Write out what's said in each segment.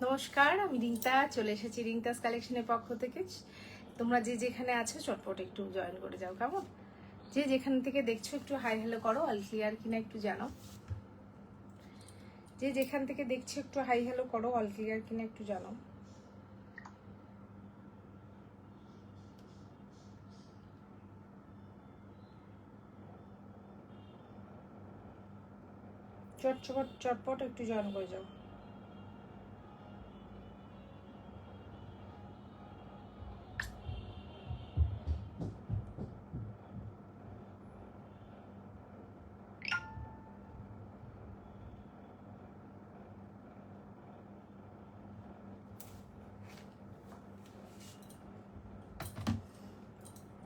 নমস্কার, আমি রিঙ্তা চলে এসেছি রিঙ্তাস কালেকশনের পক্ষ থেকে। তোমরা যে যেখানে আছো চটপট একটু জয়েন করে যাও, কেমন? যে যেখান থেকে দেখছো একটু হাই হ্যালো করো, অল ক্লিয়ার কিনা একটু জানাও। যে যেখান থেকে দেখছো একটু হাই হ্যালো করো, অল ক্লিয়ার কিনা একটু জানাও। চটপট চটপট একটু জয়েন করে যাও।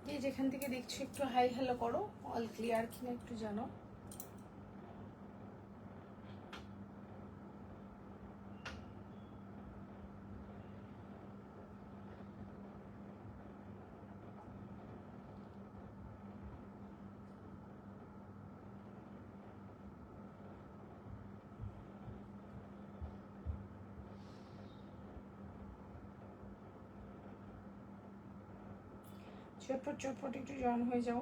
যে যেখান থেকে দেখছো একটু হাই হ্যালো করো, অল ক্লিয়ার কিনা একটু জানাও। চটপট চটপট একটু জয়েন হয়ে যাও।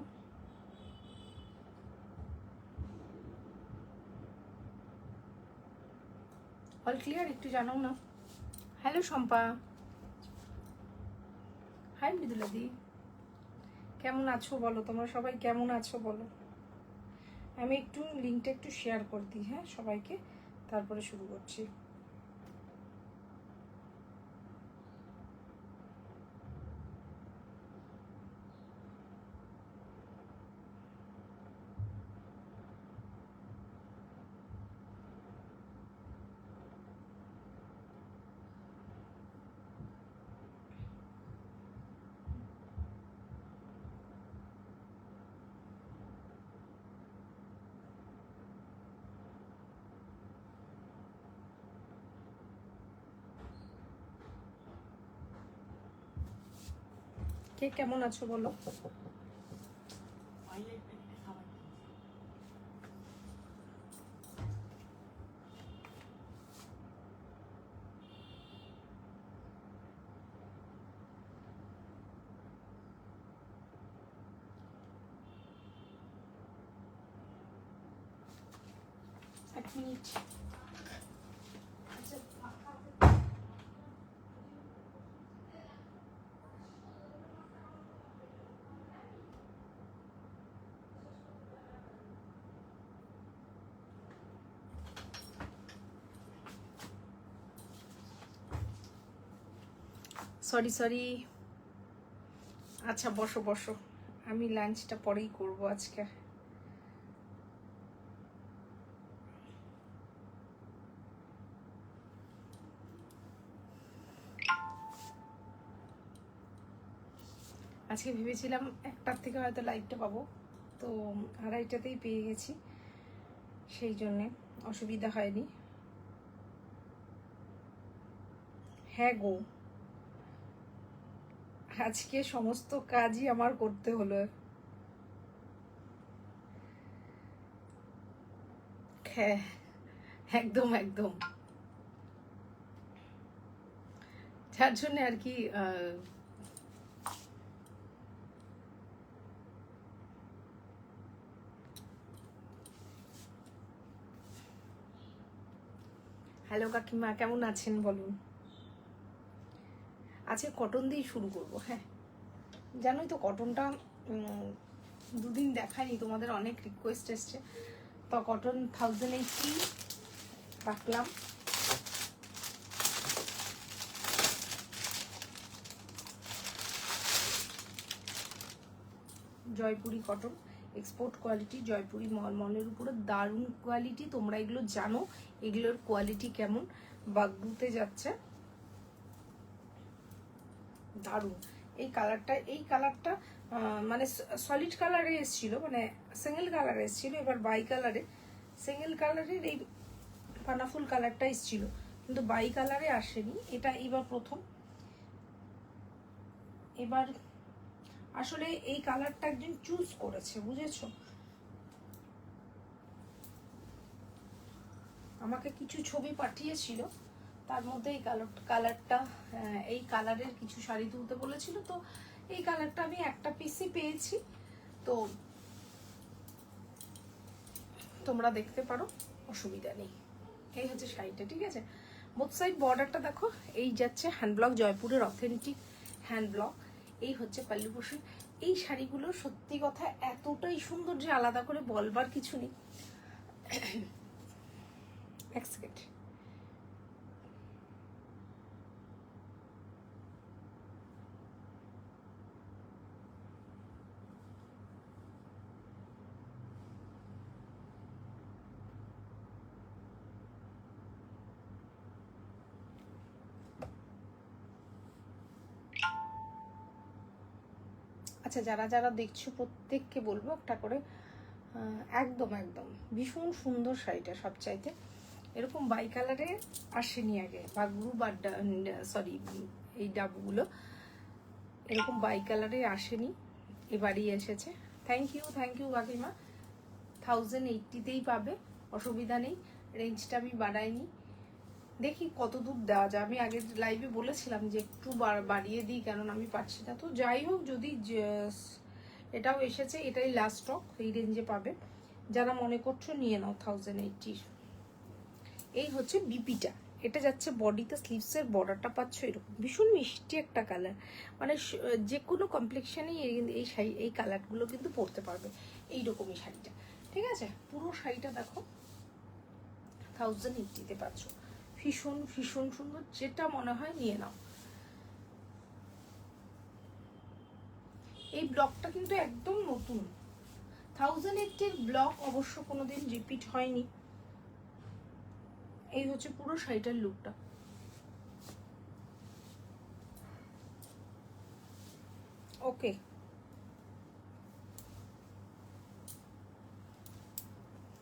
অল ক্লিয়ার একটু জানাও না। হ্যালো শম্পা, হাই মৃদুলাদি, কেমন আছো বলো? তোমরা সবাই কেমন আছো বলো? আমি একটু লিঙ্কটা একটু শেয়ার করে দিই, হ্যাঁ, সবাইকে, তারপরে শুরু করছি। কে কেমন আছো বলো? এক মিনিট। সরি সরি, আচ্ছা বসো বসো, আমি লাঞ্চটা পরেই করব আজকে। আজকে ভেবেছিলাম 1টার থেকে হয়তো লাইভটা পাবো, তো 2:30টাতেই পেয়ে গেছি, সেই জন্যে অসুবিধা হয়নি। হ্যাঁ গো, আজকে সমস্ত কাজই আমার করতে হলো। হ্যাঁ, একদম একদম, যার জন্য আর কি। হ্যালো কাকিমা, কেমন আছেন বলুন? আজকে কটন দিয়ে শুরু করব। হ্যাঁ, জানোই তো কটনটা দুদিন দেখায়নি, তোমাদের অনেক রিকোয়েস্ট এসছে, তো কটন 1080 রাখলাম। Jaipuri cotton, export quality, Jaipuri মলমলের উপরে দারুণ কোয়ালিটি। তোমরা এগুলো জানো, এগুলোর কোয়ালিটি কেমন। বাগদুতে যাচ্ছে, দারুণ। এই কালারটা মানে সলিড কালারে এসেছিল, মানে সিঙ্গেল কালারে এসেছিল, এবার বাই কালারে। সিঙ্গেল কালারের এই পানাফুল কালারটা এসেছিল, কিন্তু বাই কালারে আসেনি, এটা এবার প্রথম। এবার আসলে এই কালারটা একজন চুজ করেছে, বুঝেছো? আমাকে কিছু ছবি পাঠিয়েছিল, তার মধ্যে এই কালারটা, এই কালারের কিছু শাড়ি তুলতে বলেছিল, তো এই কালারটা আমি একটা পিসই পেয়েছি, তো তোমরা দেখতে পারো, অসুবিধা নেই। এই হচ্ছে শাড়িটা, ঠিক আছে। বোথ সাইড বর্ডারটা দেখো, এই যাচ্ছে হ্যান্ড ব্লক, জয়পুরের অথেন্টিক হ্যান্ড ব্লক। এই হচ্ছে পাল্লু পোর্শন। এই শাড়িগুলো সত্যি কথা এতটাই সুন্দর যে আলাদা করে বলবার কিছু নেই। এক সেকেন্ড। আচ্ছা, যারা যারা দেখছো প্রত্যেককে বলবো একটা করে, একদম একদম ভীষণ সুন্দর শাড়িটা। সবচাইতে এরকম বাই কালারে আসেনি আগে, বা গ্রুপ আর সরি এই ডাবগুলো এরকম বাই কালারে আসেনি, এবারই এসেছে। থ্যাংক ইউ কাকিমা। 1080তেই পাবে, অসুবিধা নেই। রেঞ্জটা আমি বাড়াইনি, দেখি কত দূর দেওয়া যায়। আমি আগের লাইভে বলেছিলাম যে একটু বাড়িয়ে দিই, কারণ আমি পারছি না। তো যাই হোক, যদি এটাও এসেছে, এটাই লাস্ট স্টক, এই রেঞ্জে পাবে। যারা মনে করছো নিয়ে নাও 1080। এই হচ্ছে বিপিটা, এটা যাচ্ছে বডিতে, স্লিভসের বর্ডারটা পাচ্ছ এরকম ভীষণ মিষ্টি একটা কালার, মানে যে কোনো কমপ্লেক্সনেই এই শাড়ি, এই কালারগুলো কিন্তু পরতে পারবে, এইরকমই শাড়িটা, ঠিক আছে। পুরো শাড়িটা দেখো 1080তে পাচ্ছ, ভীষণ ভীষণ সুন্দর, যেটা মনে হয় নিয়ে নাও। এই ব্লকটা কিন্তু একদম নতুন, 1080-র ব্লক অবশ্য কোনোদিন রিপিট হয়নি। এই হচ্ছে পুরো শাড়িটার লুকটা। ওকে,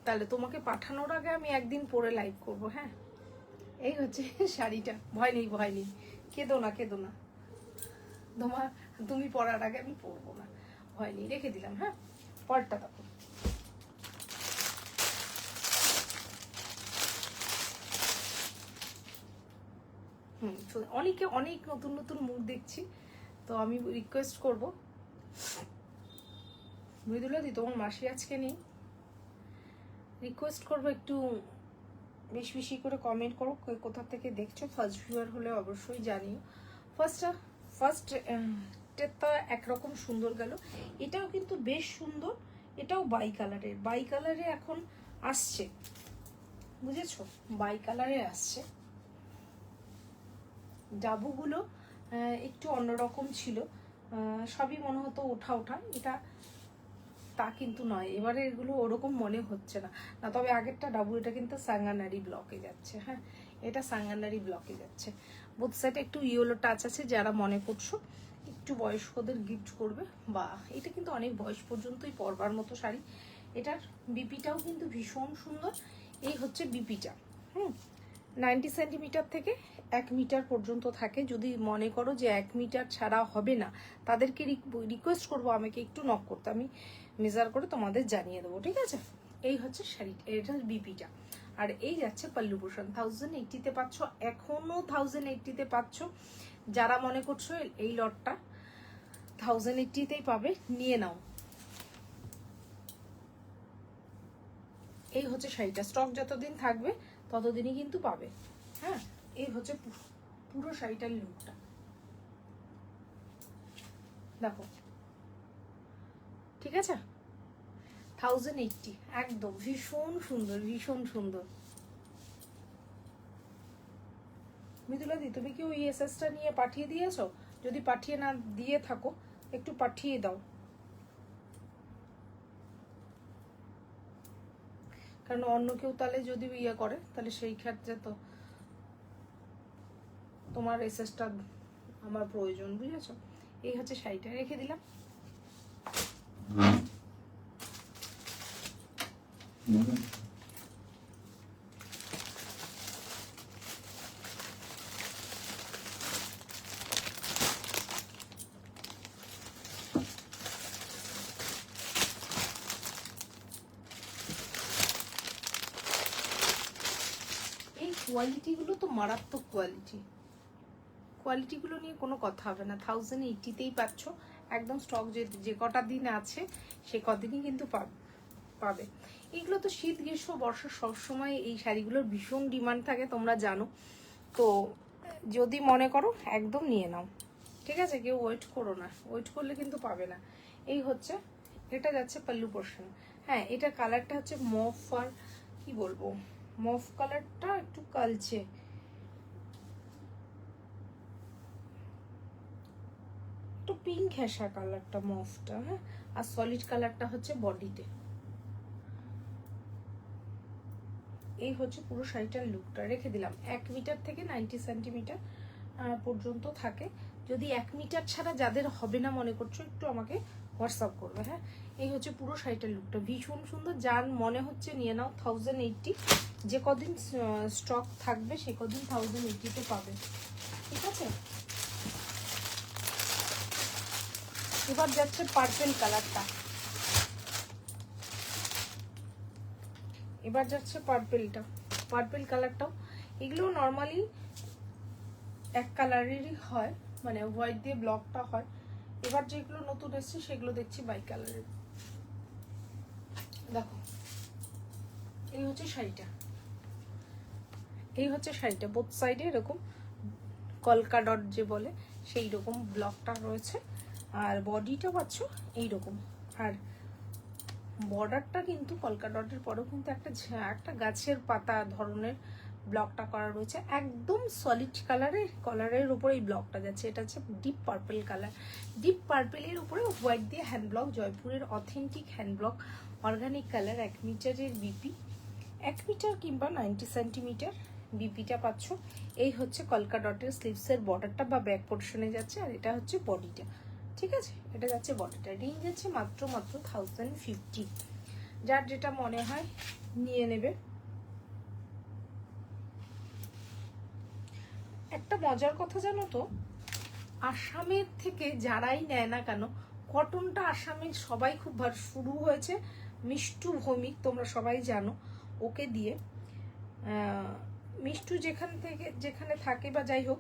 তাহলে তোমাকে পাঠানোর আগে আমি একদিন পরে লাইভ করব, হ্যাঁ। এই হচ্ছে শাড়িটা, ভয় নেই, কেঁদো না, তুমি পরার আগে আমি পরবো না, ভয় নেই, রেখে দিলাম, হ্যাঁ। পরটা দেখো, অনেক নতুন নতুন মুখ দেখছি, তো আমি রিকোয়েস্ট করব, মৃদুলাদি তোমার মাসি আজকে নেই, রিকোয়েস্ট করবো একটু বেশি বেশি করে কমেন্ট করো, কোথা থেকে দেখছো। ফার্স্ট ভিউয়ার হলে অবশ্যই জানিও। ফার্স্টটা একরকম সুন্দর গেল, এটাও কিন্তু বেশ সুন্দর, এটাও বাই কালারে এখন আসছে, বুঝেছো, বাই কালারে আসছে। ডাবুগুলো একটু অন্যরকম ছিল, সবই মনে হতো ওঠা, এটা তা কিন্তু নয়, এবারে এগুলো ওরকম মনে হচ্ছে না। তবে আগেরটা ডাবু, এটা কিন্তু সাঙ্গানারি ব্লকে যাচ্ছে, হ্যাঁ, এটা সাঙ্গানারি ব্লকে যাচ্ছে। বোথ সাইডে একটু ইয়েলো টাচ আছে, যারা মনে করছো একটু বয়স্কদের গিফট করবে, বা এটা কিন্তু অনেক বয়স পর্যন্তই পরবার মতো শাড়ি। এটার বিপিটাও কিন্তু ভীষণ সুন্দর। এই হচ্ছে বিপিটা, 90 সেন্টিমিটার থেকে 1 মিটার পর্যন্ত থাকে। যদি মনে করো যে 1 মিটার ছাড়া হবে না, তাদেরকে রিকোয়েস্ট করবো আমাকে একটু নক করতে, আমি মেজার করে তোমাদের জানিয়ে দেবো, ঠিক আছে। এই হচ্ছে শাড়ি, এটা বিপিটা। আর এই যাচ্ছে পাল্লু পোর্শন, 1080তে পাচ্ছ, এখনো 1080তে পাচ্ছ। যারা মনে করছো এই লটটা 1080তেই পাবে, নিয়ে নাও। এই হচ্ছে শাড়িটা, স্টক যতদিন থাকবে ততদিনই কিন্তু পাবে, হ্যাঁ। এই হচ্ছে পুরো শাড়িটার লুকটা, দেখো, ঠিক আছে। 1080, একদম ভীষণ সুন্দর, ভীষণ সুন্দর। মৃদুলাদি, তুমি কি ওই এসএসটা নিয়ে পাঠিয়ে দিয়েছো? যদি পাঠিয়ে না দিয়ে থাকো, একটু পাঠিয়ে দাও, কারণ অন্য কেউ তাহলে যদি ইয়ে করে, তাহলে সেই ক্ষেত্রে তো তোমার এসএসটা আমার প্রয়োজন, বুঝেছো। এই হচ্ছে শাড়িটা, রেখে দিলাম। কোয়ালিটিগুলো তো মারাত্মক কোয়ালিটিগুলো নিয়ে কোনো কথা হবে না। 1080তেই পাচ্ছ একদম। স্টক যে কটা দিন আছে সে কদিনই কিন্তু পাবে। এগুলো তো শীত গ্রীষ্ম বর্ষা সবসময় এই শাড়িগুলোর ভীষণ ডিমান্ড থাকে, তোমরা জানো। তো যদি মনে করো একদম নিয়ে নাও, ঠিক আছে? কেউ ওয়েট করো না, ওয়েট করলে কিন্তু পাবে না। এই হচ্ছে, এটা যাচ্ছে পাল্লু পোর্শন। হ্যাঁ, এটা কালারটা হচ্ছে মফ, আর কি বলবো, মফ কালারটা একটু কালচে, একটু পিঙ্ক ঘেঁষা কালারটা মফটা। হ্যাঁ, আর সলিড কালারটা হচ্ছে বডিতে। এই হচ্ছে পুরো শাড়িটার লুকটা। রেখে দিলাম 1 মিটার থেকে 90 সেন্টিমিটার পর্যন্ত থাকে। যদি 1 মিটার ছাড়া যাদের হবে না মনে করছো, একটু আমাকে হোয়াটসঅ্যাপ করবে। হ্যাঁ, এই হচ্ছে পুরো শাড়িটার লুকটা, ভীষণ সুন্দর। যার মনে হচ্ছে নিয়ে নাও। 1080, যে কদিন স্টক থাকবে সে কদিন 1080-তে পাবে, ঠিক আছে? এবার যাচ্ছে পার্পেল কালারটা। এবার যাচ্ছে পার্পেল কালারটাও। এগুলো নর্মালি এক কালারেরই হয়, মানে হোয়াইট দিয়ে ব্লকটা হয়। এবার যেগুলো নতুন এসছে সেগুলো দেখছি বাই কালারের। দেখো, এই হচ্ছে শাড়িটা, বোথ সাইডে এরকম কলকা ডট যে বলে সেই রকম ব্লকটা রয়েছে। আর বডিটা পাচ্ছ এইরকম। আর বর্ডারটা কিন্তু কলকা ডটের পরেও কিন্তু একটা গাছের পাতা ধরনের ব্লকটা করা রয়েছে। একদম সলিড কালারের উপরে এই ব্লকটা যাচ্ছে। এটা হচ্ছে ডিপ পার্পল কালার। ডিপ পার্পেলের উপরে হোয়াইট দিয়ে হ্যান্ড ব্লক, জয়পুরের authentic hand block, organic colour. 1 মিটারের বিপি, 1 মিটার কিংবা 90 সেন্টিমিটার বিপিটা পাচ্ছ। এই হচ্ছে কলকা ডটের স্লিভসের বর্ডারটা বা ব্যাক পোর্শনে যাচ্ছে। আর এটা হচ্ছে বডিটা, ঠিক আছে? এটা যাচ্ছে বডিটা। রেঞ্জ যাচ্ছে মাত্র 1050। যার যেটা মনে হয় নিয়ে নেবে। একটা মজার কথা জানো তো, আসামের থেকে যারাই নেয় না কেন, কটনটা আসামের সবাই খুব শুরু হয়েছে মিষ্টু ভৌমিক, তোমরা সবাই জানো ওকে দিয়ে। মিষ্টু যেখানে থাকে বা যাই হোক,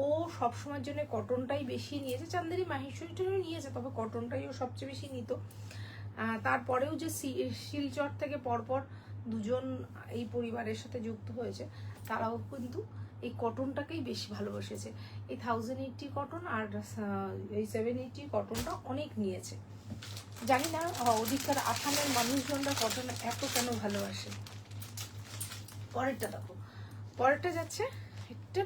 ও সবসময়ের জন্য কটনটাই বেশি নিয়েছে। চান্দেরি মাহেশ্বরীটাও নিয়েছে, তবে কটনটাই ও সবচেয়ে বেশি নিত। তারপরেও যে শিলচর থেকে পরপর দুজন এই পরিবারের সাথে যুক্ত হয়েছে, তারাও কিন্তু এই কটনটাকেই বেশি ভালোবেসেছে। এই 1080 কটন আর এই 780 কটনটা অনেক নিয়েছে। জানি না ওদিককার আসামের মানুষজনরা কটন এত কেন ভালোবাসে। পরেরটা দেখো, পরেরটা যাচ্ছে একটা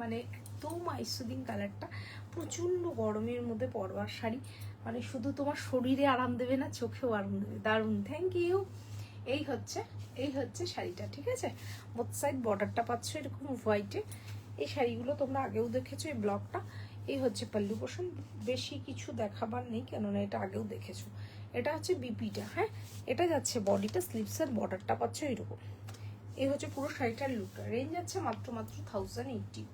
মানে একদম আইসুদিন কালারটা, প্রচন্ড গরমের মধ্যে পরবার শাড়ি, মানে শুধু তোমার শরীরে আরাম দেবে না, চোখেও আরাম দেবে। দারুণ, থ্যাংক ইউ। এই হচ্ছে শাড়িটা, ঠিক আছে? বোথ সাইড বর্ডারটা পাচ্ছ এরকম হোয়াইটে। এই শাড়িগুলো তোমরা আগেও দেখেছো, এই ব্লকটা। এই হচ্ছে পাল্লু পোর্শন। বেশি কিছু দেখাবার নেই, কেননা এটা আগেও দেখেছো। এটা হচ্ছে বিপিটা। হ্যাঁ, এটা যাচ্ছে বডিটা, স্লিভসের বর্ডারটা পাচ্ছ এরকম। এই হচ্ছে পুরো শাড়িটার লুকটা। রেঞ্জ যাচ্ছে মাত্র 1080।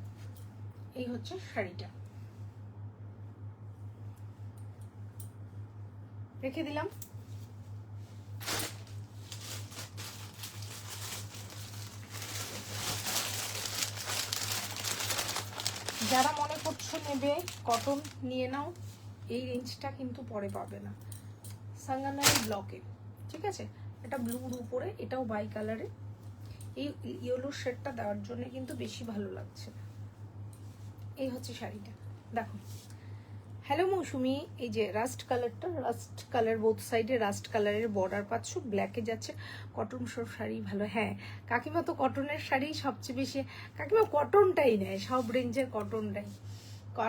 এই হচ্ছে শাড়িটা, রেখে দিলাম। যারা মনে করছো নেবে কটন, নিয়ে নাও। এই রেঞ্জটা কিন্তু পরে পাবে না। সাঙ্গানারি ব্লকে, ঠিক আছে? এটা ব্লুর উপরে, এটাও বাই কালারে। এই ইয়েলো শেডটা দেওয়ার জন্য কিন্তু বেশি ভালো লাগছে। এই হচ্ছে শাড়িটা, দেখো। হ্যালো মৌসুমি, এই যে রাস্ট কালারটা, রাস্ট কালার বোথ সাইডে রাস্ট কালারের বর্ডার পাচ্ছ। ব্ল্যাকে যাচ্ছে। কটন সব শাড়ি ভালো। হ্যাঁ, কাকিমা তো কটনের শাড়ি সবচেয়ে বেশি, কাকিমা কটনটাই নেয়, সব রেঞ্জের কটনটাই।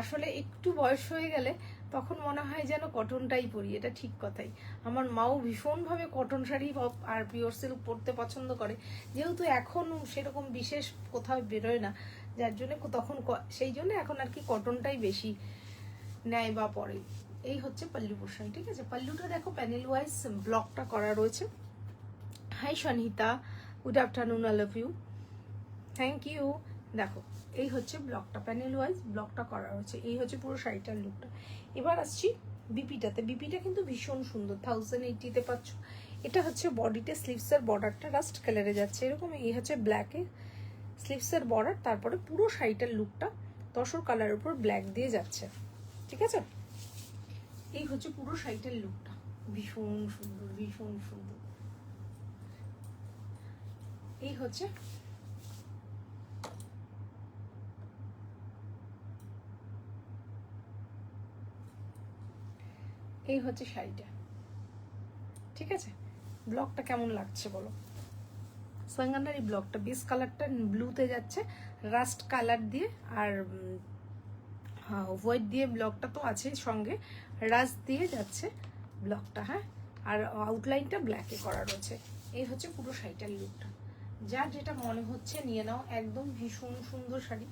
আসলে একটু বয়স হয়ে গেলে তখন মনে হয় যেন কটনটাই পরি, এটা ঠিক কথাই। আমার মাও ভীষণভাবে কটন শাড়ি আর পিওর সিল্ক পরতে পছন্দ করে, যেহেতু এখন সেরকম বিশেষ কোথাও বেরোয় না, যার জন্য তখন সেই জন্য এখন আর কি কটনটাই বেশি নেয় বা পরে। এই হচ্ছে পাল্লু পোর্শন, ঠিক আছে? পাল্লুটা দেখো প্যানেল ওয়াইজ ব্লকটা করা রয়েছে। Hi Sanita, good afternoon, I love you, thank you. দেখো, এই হচ্ছে ব্লকটা, প্যানেল ওয়াইজ ব্লকটা করা রয়েছে। এই হচ্ছে পুরো শাড়িটার লুকটা। এবার আসছি বিপিটাতে। বিপিটা কিন্তু ভীষণ সুন্দর, 1080-তে পাচ্ছ। এটা হচ্ছে বডিতে, স্লিভসের বর্ডারটা রাস্ট কালারে যাচ্ছে এরকম। এই হচ্ছে ব্ল্যাকে স্লিভসের বর্ডার, তারপরে পুরো শাড়িটার লুকটা তসর কালারের উপর ব্ল্যাক দিয়ে যাচ্ছে, ঠিক আছে? এই হচ্ছে পুরো শাড়িটার লুকটা, ভীষণ সুন্দর, ভীষণ সুন্দর। এই হচ্ছে শাড়িটা, ঠিক আছে? ব্লকটা কেমন লাগছে বলো? সঙ্গানার এই ব্লকটা বেস কালারটা ব্লুতে যাচ্ছে, রাস্ট কালার দিয়ে আর হোয়াইট দিয়ে ব্লকটা তো আছে সঙ্গে, রাস্ট দিয়ে যাচ্ছে ব্লকটা, হ্যাঁ, আর আউটলাইনটা ব্ল্যাকে করা রয়েছে। এই হচ্ছে পুরো শাড়িটার লুকটা। যার যেটা মনে হচ্ছে নিয়ে নাও, একদম ভীষণ সুন্দর sari,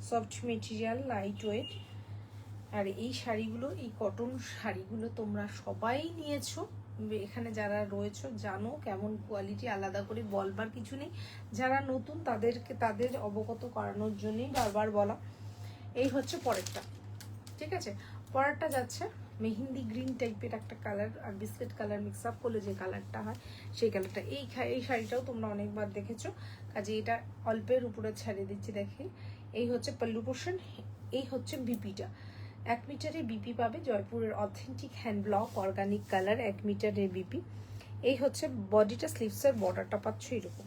soft material, light weight. আর এই শাড়িগুলো, এই কটন শাড়িগুলো তোমরা সবাই নিয়েছো, এখানে যারা রয়েছে জানো কেমন কোয়ালিটি, আলাদা করে বলবার কিছু নেই। যারা নতুন তাদের অবগত করানোর জন্যই বারবার বলা। এই হচ্ছে পরেরটা, ঠিক আছে? পরেরটা যাচ্ছে মেহেন্দি গ্রিন টাইপের একটা কালার আর বিস্কিট কালার মিক্স আপ করলে যে কালারটা হয় সেই কালারটা। এই শাড়িটাও তোমরা অনেকবার দেখেছো, কাজে এটা অল্পের উপরে ছাড়িয়ে দিচ্ছি। দেখি, এই হচ্ছে পল্লু পোর্শন, এই হচ্ছে বিপিটা। 1 মিটারের বিপি পাবে, জয়পুরের authentic hand block organic colour, 1 মিটারের বিপি। এই হচ্ছে বডিটা, স্লিভসের বর্ডারটা পাচ্ছ এরকম।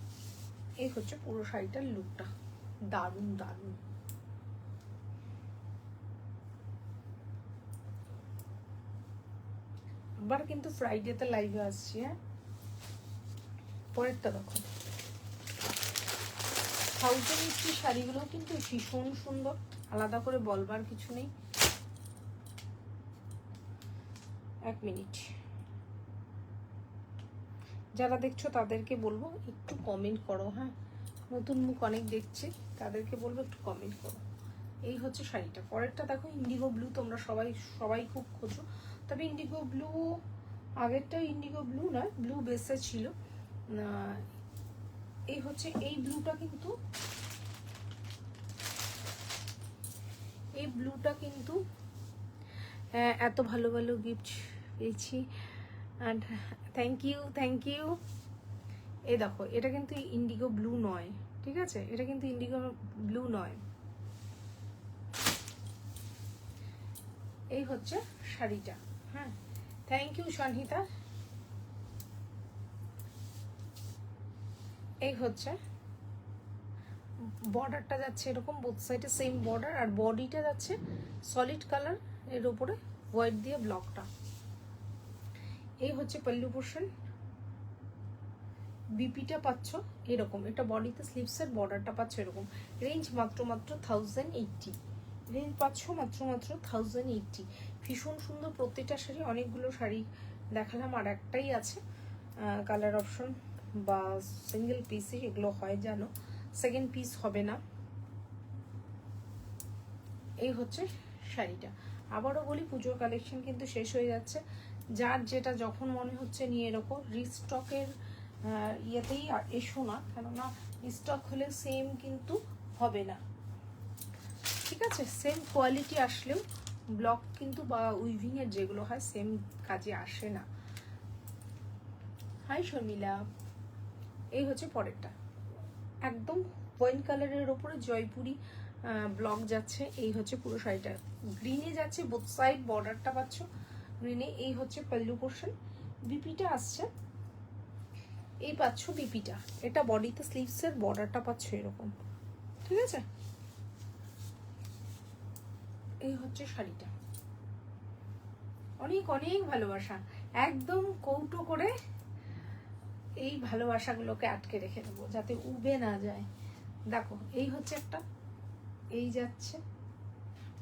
এই হচ্ছে পুরো শাড়িটার লুকটা, দারুণ দারুণ। আবার কিন্তু ফ্রাইডেতে লাইভে আসছি, হ্যাঁ। পরেরটা দেখো, 1080 শাড়িগুলো কিন্তু ভীষণ সুন্দর, আলাদা করে বলবার কিছু নেই। 1 মিনিট, যারা দেখছো তাদেরকে বলবো একটু কমেন্ট করো, হ্যাঁ, নতুন মুখ অনেক দেখছি, তাদেরকে বলবো একটু কমেন্ট করো। এই হচ্ছে শাড়িটা। পরেরটা দেখো, ইন্ডিগো ব্লু, তোমরা সবাই খুব খোঁজো, তবে ইন্ডিগো ব্লু, আগেরটা ইন্ডিগো ব্লু নয়, ব্লু বেসে ছিল। এই হচ্ছে এই ব্লুটা, কিন্তু এই ব্লুটা কিন্তু এত ভালো ভালো গিফট পেয়েছি, অ্যান্ড থ্যাংক ইউ। এই দেখো, এটা কিন্তু ইন্ডিগো ব্লু নয়, ঠিক আছে? এটা কিন্তু ইন্ডিগো ব্লু নয়। এই হচ্ছে শাড়িটা, হ্যাঁ। Thank you Sanhita. এই হচ্ছে বর্ডারটা যাচ্ছে এরকম, বোথ সাইডে সেম বর্ডার, আর বডিটা যাচ্ছে সলিড কালার, এর উপরে হোয়াইট দিয়ে ব্লকটা। এই হচ্ছে পল্লু পোর্শন, বিপিটা পাচ্ছ এরকম, এটা বডিতে স্লিভসের বর্ডারটা পাচ্ছ এরকম। রেঞ্জ মাত্র 1080, রেঞ্জ পাচ্ছ মাত্র 1080। ভীষণ সুন্দর প্রত্যেকটা শাড়ি, অনেকগুলো শাড়ি দেখালাম, আর একটাই আছে কালার অপশন বা সিঙ্গেল পিসই এগুলো হয় জানো, সেকেন্ড পিস হবে না। এই হচ্ছে শাড়িটা। আবারও বলি, পুজোর কালেকশন কিন্তু শেষ হয়ে যাচ্ছে, যার যেটা যখন মনে হচ্ছে নিয়ে এরকম রিস্টকের ইয়েতেই এসো না, কেননা স্টক হলে সেম কিন্তু হবে না, ঠিক আছে? সেম কোয়ালিটি আসলেও ব্লক কিন্তু বা উইভিং এর যেগুলো হয় সেম কাজে আসে না। হাই শর্মিলা। এই হচ্ছে পরেরটা, একদম ওয়াইন কালারের ওপরে জয়পুরি ব্লক যাচ্ছে। এই হচ্ছে পুরো শাড়িটা, গ্রিনে যাচ্ছে, বোথ সাইড বর্ডারটা পাচ্ছ গ্রিনে। এই হচ্ছে পল্লু পোর্শন, বিপিটা আসছে, এই পাচ্ছ বিপিটা, এটা বডিতে স্লিভসের বর্ডারটা পাচ্ছ এরকম, ঠিক আছে? এই হচ্ছে শাড়িটা, অনেক অনেক ভালোবাসা, একদম কৌটো করে এই ভালোবাসাগুলোকে আটকে রেখে দেবো যাতে উবে না যায়। দেখো, এই হচ্ছে একটা, এই যাচ্ছে,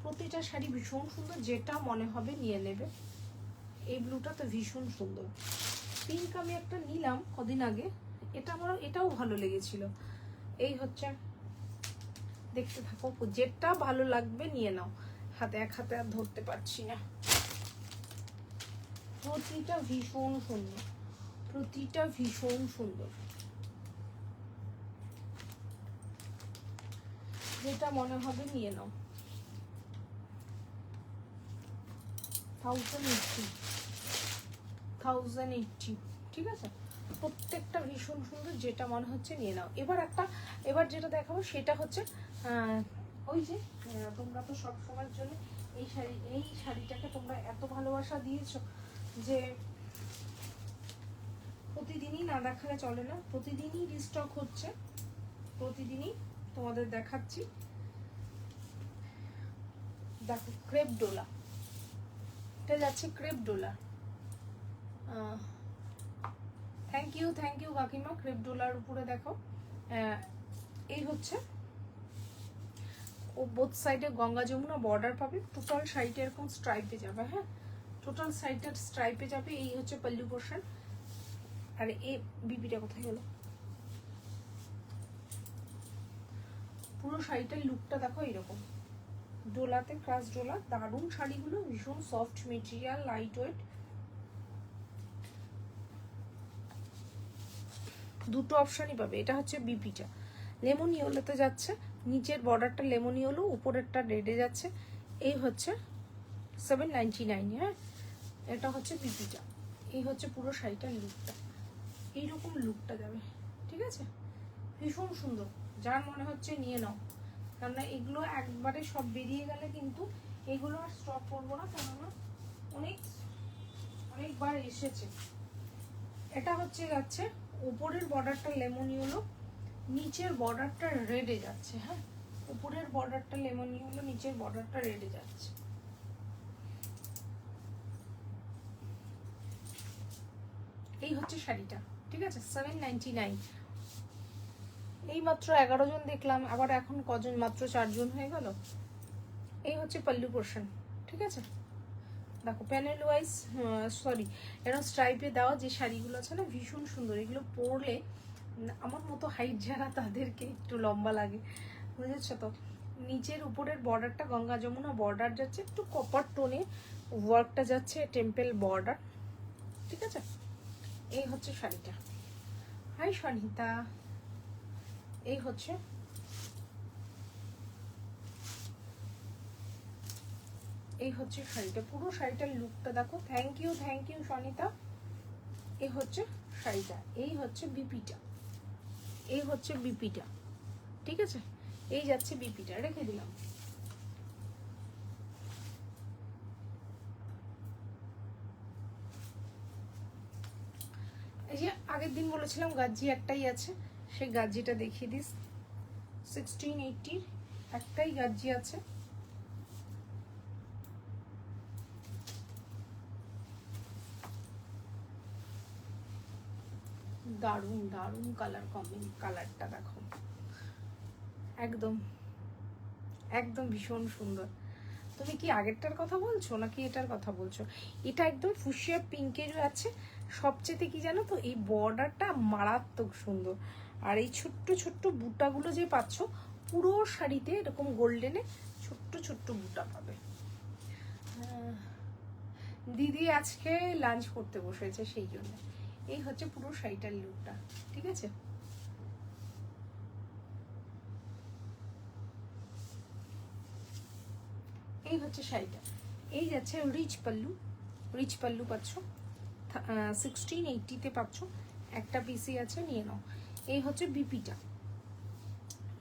প্রতিটা শাড়ি ভীষণ সুন্দর, যেটা মনে হবে নিয়ে নেবে। এই ব্লুটা তো ভীষণ সুন্দর। পিঙ্ক আমি একটা নিলাম কদিন আগে, এটাও ভালো লেগেছিল। এই হচ্ছে, দেখতে থাকো, যেটা ভালো লাগবে নিয়ে নাও। এক হাতে আর ধরতে পারছি না। প্রতিটা ভীষণ সুন্দর, প্রতিটা ভীষণ সুন্দর, যেটা মনে হবে নিয়ে নাও। 1080, ঠিক আছে? প্রত্যেকটা ভীষণ সুন্দর, যেটা মনে হচ্ছে নিয়ে নাও। এবার যেটা দেখাবো সেটা হচ্ছে ওই যে তোমরা তো সব সময়ের জন্য এই শাড়িটাকে তোমরা এত ভালোবাসা দিয়েছো যে প্রতিদিনই না দেখালে চলে না, প্রতিদিনই রিস্টক হচ্ছে, প্রতিদিনই তোমাদের দেখাচ্ছি। দেখো ক্রেপ ডোলা, এটা যাচ্ছে ক্রেপ ডোলা। থ্যাংক ইউ কাকিমা। ক্রেপ ডোলার উপরে দেখো এই হচ্ছে ও বোথ সাইডে গঙ্গা যমুনা বর্ডার পাবে, টোটাল শাড়িটা এরকম স্ট্রাইপে যাবে। হ্যাঁ, টোটাল শাড়িটা স্ট্রাইপে যাবে। এই হচ্ছে পল্লু পোর্শন। আর এই বিপিটা কোথায় গেল? পুরো শাড়িটার লুকটা দেখো এইরকম, ডোলাতে ক্রাস ডোলা। দারুণ শাড়িগুলো, ভীষণ সফট মেটেরিয়াল, লাইট ওয়েট। দুটো অপশনই পাবে। এটা হচ্ছে বিপিটা, লেমন ইয়েলোতে যাচ্ছে, নিচের বর্ডারটা লেমন ইয়েলো, উপরেরটা রেডে যাচ্ছে। এই হচ্ছে 799। হ্যাঁ, এটা হচ্ছে বিপিটা। এই হচ্ছে পুরো শাড়িটার লুকটা, এইরকম লুকটা যাবে। ঠিক আছে, ভীষণ সুন্দর। যার মনে হচ্ছে নিয়ে নাও, কেননা এগুলো একবারে সব বেরিয়ে গেলে কিন্তু এগুলো আর স্টক করবো না, কেননা অনেকবার এসেছে। এটা হচ্ছে যাচ্ছে উপরের বর্ডারটা লেমন ইয়েলো, নিচের বর্ডারটা রেডে যাচ্ছে। হ্যাঁ, উপরের বর্ডারটা লেমন ইয়েলো, নিচের বর্ডারটা রেডে যাচ্ছে। এই হচ্ছে শাড়িটা। ঠিক আছে, 799। এই মাত্র 11 জন দেখলাম, আবার এখন কজন? মাত্র 4 জন হয়ে গেল। এই হচ্ছে পল্লু পোর্শন। ঠিক আছে, দেখো প্যানেল ওয়াইজ, সরি, এরকম স্ট্রাইপে দেওয়া যে শাড়িগুলো আছে না, ভীষণ সুন্দর। এগুলো পরলে আমার মতো হাইট যারা, তাদেরকে একটু লম্বা লাগে, বুঝেছো তো। নিচের উপরের বর্ডারটা গঙ্গা যমুনা বর্ডার যাচ্ছে, একটু কপার টোনে ওয়ার্কটা যাচ্ছে, টেম্পল বর্ডার। ঠিক আছে, এই হচ্ছে শাড়িটা। হাই সনিতা। এই হচ্ছে শাড়িটা, পুরো শাড়িটার লুকটা দেখো। Thank you Sanita. এই হচ্ছে শাড়িটা, এই হচ্ছে বিপিটা, এই হচ্ছে বিপিটা। ঠিক আছে, এই যাচ্ছে বিপিটা, রেখে দিলাম। এই যে আগের দিন বলেছিলাম গাজি একটাই আছে, সেই গাজিটা দেখিয়ে দিস। 1680 একটাই গাজি আছে। দারুণ দারুণ কালার কালারটা দেখো, একদম একদম ভীষণ সুন্দর। তুমি কি আগেরটার কথা বলছো নাকি এটার কথা বলছো? এটা একদম ফুসিয়া পিঙ্কের আছে। সবচেয়ে কি জানো তো, এই বর্ডারটা মারাত্মক সুন্দর। আর এই ছোট্ট ছোট্ট বুটাগুলো যে পাচ্ছ, পুরো শাড়িতে এরকম গোল্ডেনে ছোট্ট ছোট্ট বুটা পাবে। দিদি আজকে লাঞ্চ করতে বসেছে, সেই জন্য। এই হচ্ছে পুরো শাড়িটার লুকটা। ঠিক আছে, এই হচ্ছে শাড়িটা। এই যাচ্ছে রিচ পাল্লু পাচ্ছ, 1680-তে পাচ্ছ। একটা পিসি আছে, নিয়ে নাও। এই হচ্ছে বিপিটা,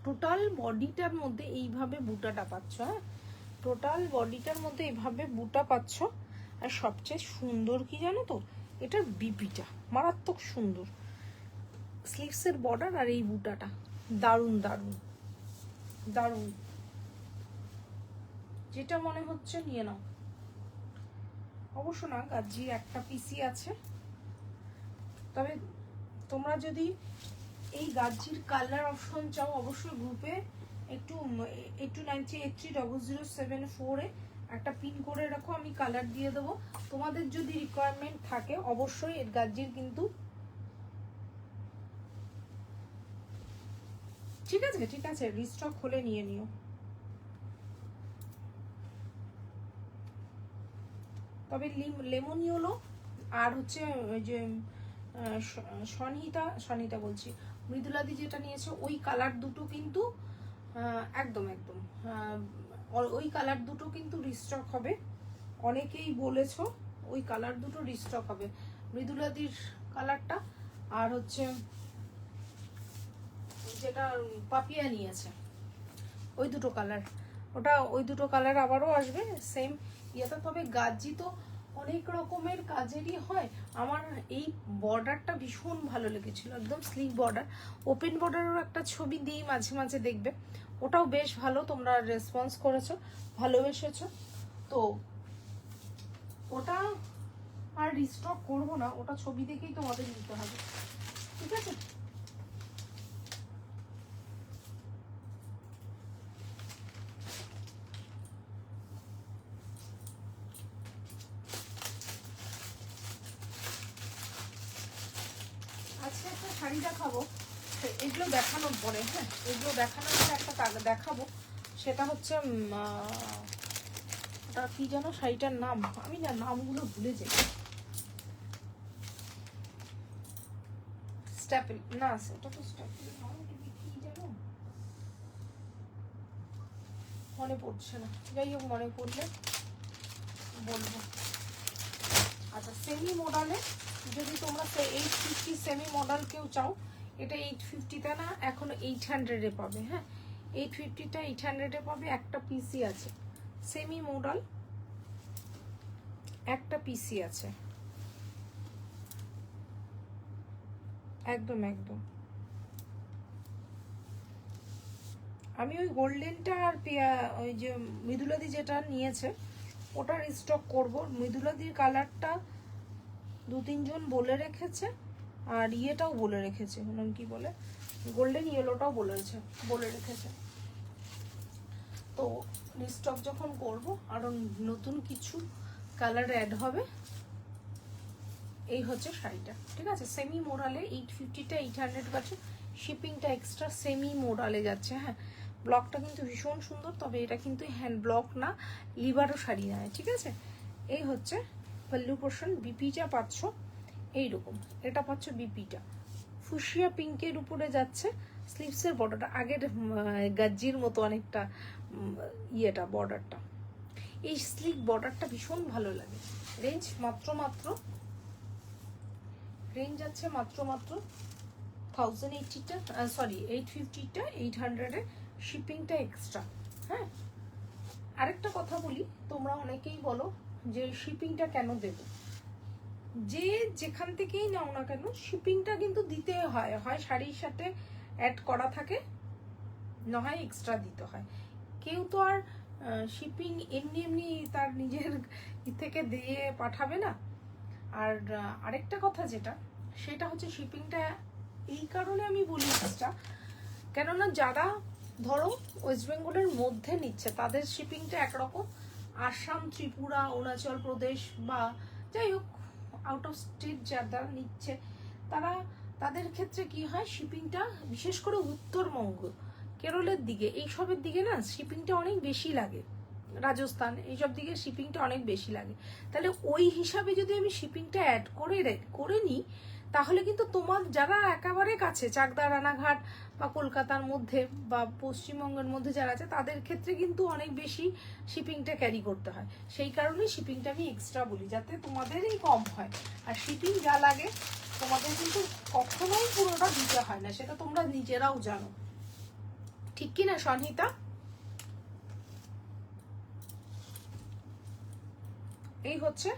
টোটাল বডিটার মধ্যে এইভাবে বুটাটা পাচ্ছ। হ্যাঁ, টোটাল বডিটার মধ্যে এইভাবে বুটা পাচ্ছ। আর সবচেয়ে সুন্দর কি জানো তো, এটার বিপিটা মারাত্মক সুন্দর। স্লিভসের বর্ডার আর এই বুটাটা দারুণ দারুণ দারুণ। যেটা মনে হচ্ছে নিয়ে নাও। অবশ্য না, গাজির একটা পিসি আছে, তবে তোমরা যদি এই গাজির কালার অপশন চাও, অবশ্যই গ্রুপে একটু 89830074-এ একটা পিন করে রাখো, আমি কালার দিয়ে দেবো। তোমাদের যদি রিকোয়ারমেন্ট থাকে অবশ্যই এর গাজির কিন্তু। ঠিক আছে, ঠিক আছে, রিস্টক হলে নিয়ে নিও। তবে লেমন ইয়েলো আর হচ্ছে ওই যে সনিতা বলছি, মৃদুলাদি যেটা নিয়েছে, ওই কালার দুটো কিন্তু একদম একদম ওই কালার দুটো কিন্তু রিস্টক হবে। অনেকেই বলেছো ওই কালার দুটো রিস্টক হবে। মৃদুলাদির কালারটা আর হচ্ছে যেটা পাপিয়া নিয়েছে ওই দুটো কালার, ওই দুটো কালার আবারও আসবে সেম ইয়েতে। তবে গাজি তো অনেক রকমের কাজেরই হয়। আমার এই বর্ডারটা ভীষণ ভালো লেগেছিল, একদম স্লিক বর্ডার। ওপেন বর্ডারের একটা ছবি দিই মাঝে মাঝে দেখবে, ওটাও বেশ ভালো, তোমরা রেসপন্স করেছো, ভালোবেসেছো। তো ওটা আর রিস্টক করবো না, ওটা ছবি দেখেই তোমাদের নিতে হবে, ঠিক আছে? আজকে একটা শাড়ি দেখাবো, এগুলো দেখানোর পরে, হ্যাঁ এগুলো দেখানোর পরে একটা দেখাবো, সেটা হচ্ছে ওটা কি যেন শাড়িটার নাম, আমি না নামগুলো ভুলে যাই। স্ট্যাপেল না, ওটা তো স্ট্যাপেল নাম কি যেন মনে পড়ছে না, যাই হোক মনে পড়লে বলবো। আচ্ছা সেমি মডেলে যদি তোমরা 850 সেমি মডেল কেউ চাও, এটা 850তে না, এখন 800-এ পাবে। হ্যাঁ 850টা 800-এ পাবে, একটা পিসি আছে সেমি মডেল, একটা পিসি আছে, একদম একদম। আমি ওই গোল্ডেনটা আর ওই যে মৃদুলাদি যেটা নিয়েছে ওটার স্টক করব। মৃদুলাদির কালারটা 2-3 জন বলে রেখেছে, আর ইয়েটাও বলে রেখেছে, কি বলে গোল্ডেন ইয়েলোটাও বলে রেখেছে। তো রিস্টক যখন করব আরো নতুন কিছু কালার অ্যাড হবে। এই হচ্ছে শাড়িটা, ঠিক আছে? সেমি মোডালে 850টা 800 পাচ্ছে, শিপিংটা এক্সট্রা, সেমি মোডালে যাচ্ছে। হ্যাঁ ব্লকটা কিন্তু ভীষণ সুন্দর, তবে এটা কিন্তু হ্যান্ড ব্লক না, লিভারও শাড়ি নয়, ঠিক আছে? এই হচ্ছে পাল্লু পোর্শন। বিপিটা পাচ্ছ এইরকম, এটা পাচ্ছ বিপিটা ফুশিয়া পিঙ্কের উপরে যাচ্ছে। স্লিভসের বর্ডারটা আগের গাজ্জির মতো অনেকটা ইয়েটা বর্ডারটা, এই স্লিক বর্ডারটা ভীষণ ভালো লাগে। রেঞ্জ রেঞ্জ আছে মাত্র 1080টা, সরি 850টা 800-এ, শিপিংটা এক্সট্রা। হ্যাঁ আরেকটা কথা বলি, তোমরা অনেকেই বলো যে শিপিংটা কেন দেবো, যে যেখান থেকেই নাও না কেন শিপিংটা কিন্তু দিতে হয়, হয় শাড়ির সাথে অ্যাড করা থাকে, না হয় এক্সট্রা দিতে হয়। কেউ তো আর শিপিং এমনি এমনি তার নিজের থেকে দিয়ে পাঠাবে না। আর আরেকটা কথা যেটা, সেটা হচ্ছে শিপিংটা এই কারণে আমি বলি এক্সট্রা, কেননা যারা ধরো ওয়েস্ট বেঙ্গলের মধ্যে নিচ্ছে তাদের শিপিংটা একরকম, আসাম, ত্রিপুরা, অরুণাচল প্রদেশ বা যাই হোক আউট অফ স্টেট যারা নিচ্ছে তাদের ক্ষেত্রে কি হয়, শিপিংটা বিশেষ করে উত্তরবঙ্গ, কেরলের দিকে, এইসবের দিকে না শিপিংটা অনেক বেশি লাগে, রাজস্থান এইসব দিকে শিপিংটা অনেক বেশি লাগে। তাহলে ওই হিসাবে যদি আমি শিপিংটা অ্যাড করে নিই, তাহলে কিন্তু তোমার যারা একেবারে কাছে চাকদা, রানাঘাট বা কলকাতার মধ্যে বা পশ্চিমবঙ্গের মধ্যে যারা আছে তাদের ক্ষেত্রে কিন্তু অনেক বেশি শিপিংটা ক্যারি করতে হয়। সেই কারণে শিপিংটা আমি এক্সট্রা বলি, যাতে তোমাদেরই কম হয়। আর শিপিং যা লাগে তোমাদের কিন্তু কখনোই পুরোটা দিতে হয় না, সেটা তোমরা নিজেরাও জানো, ঠিক কি না সনহিতা? এই হচ্ছে,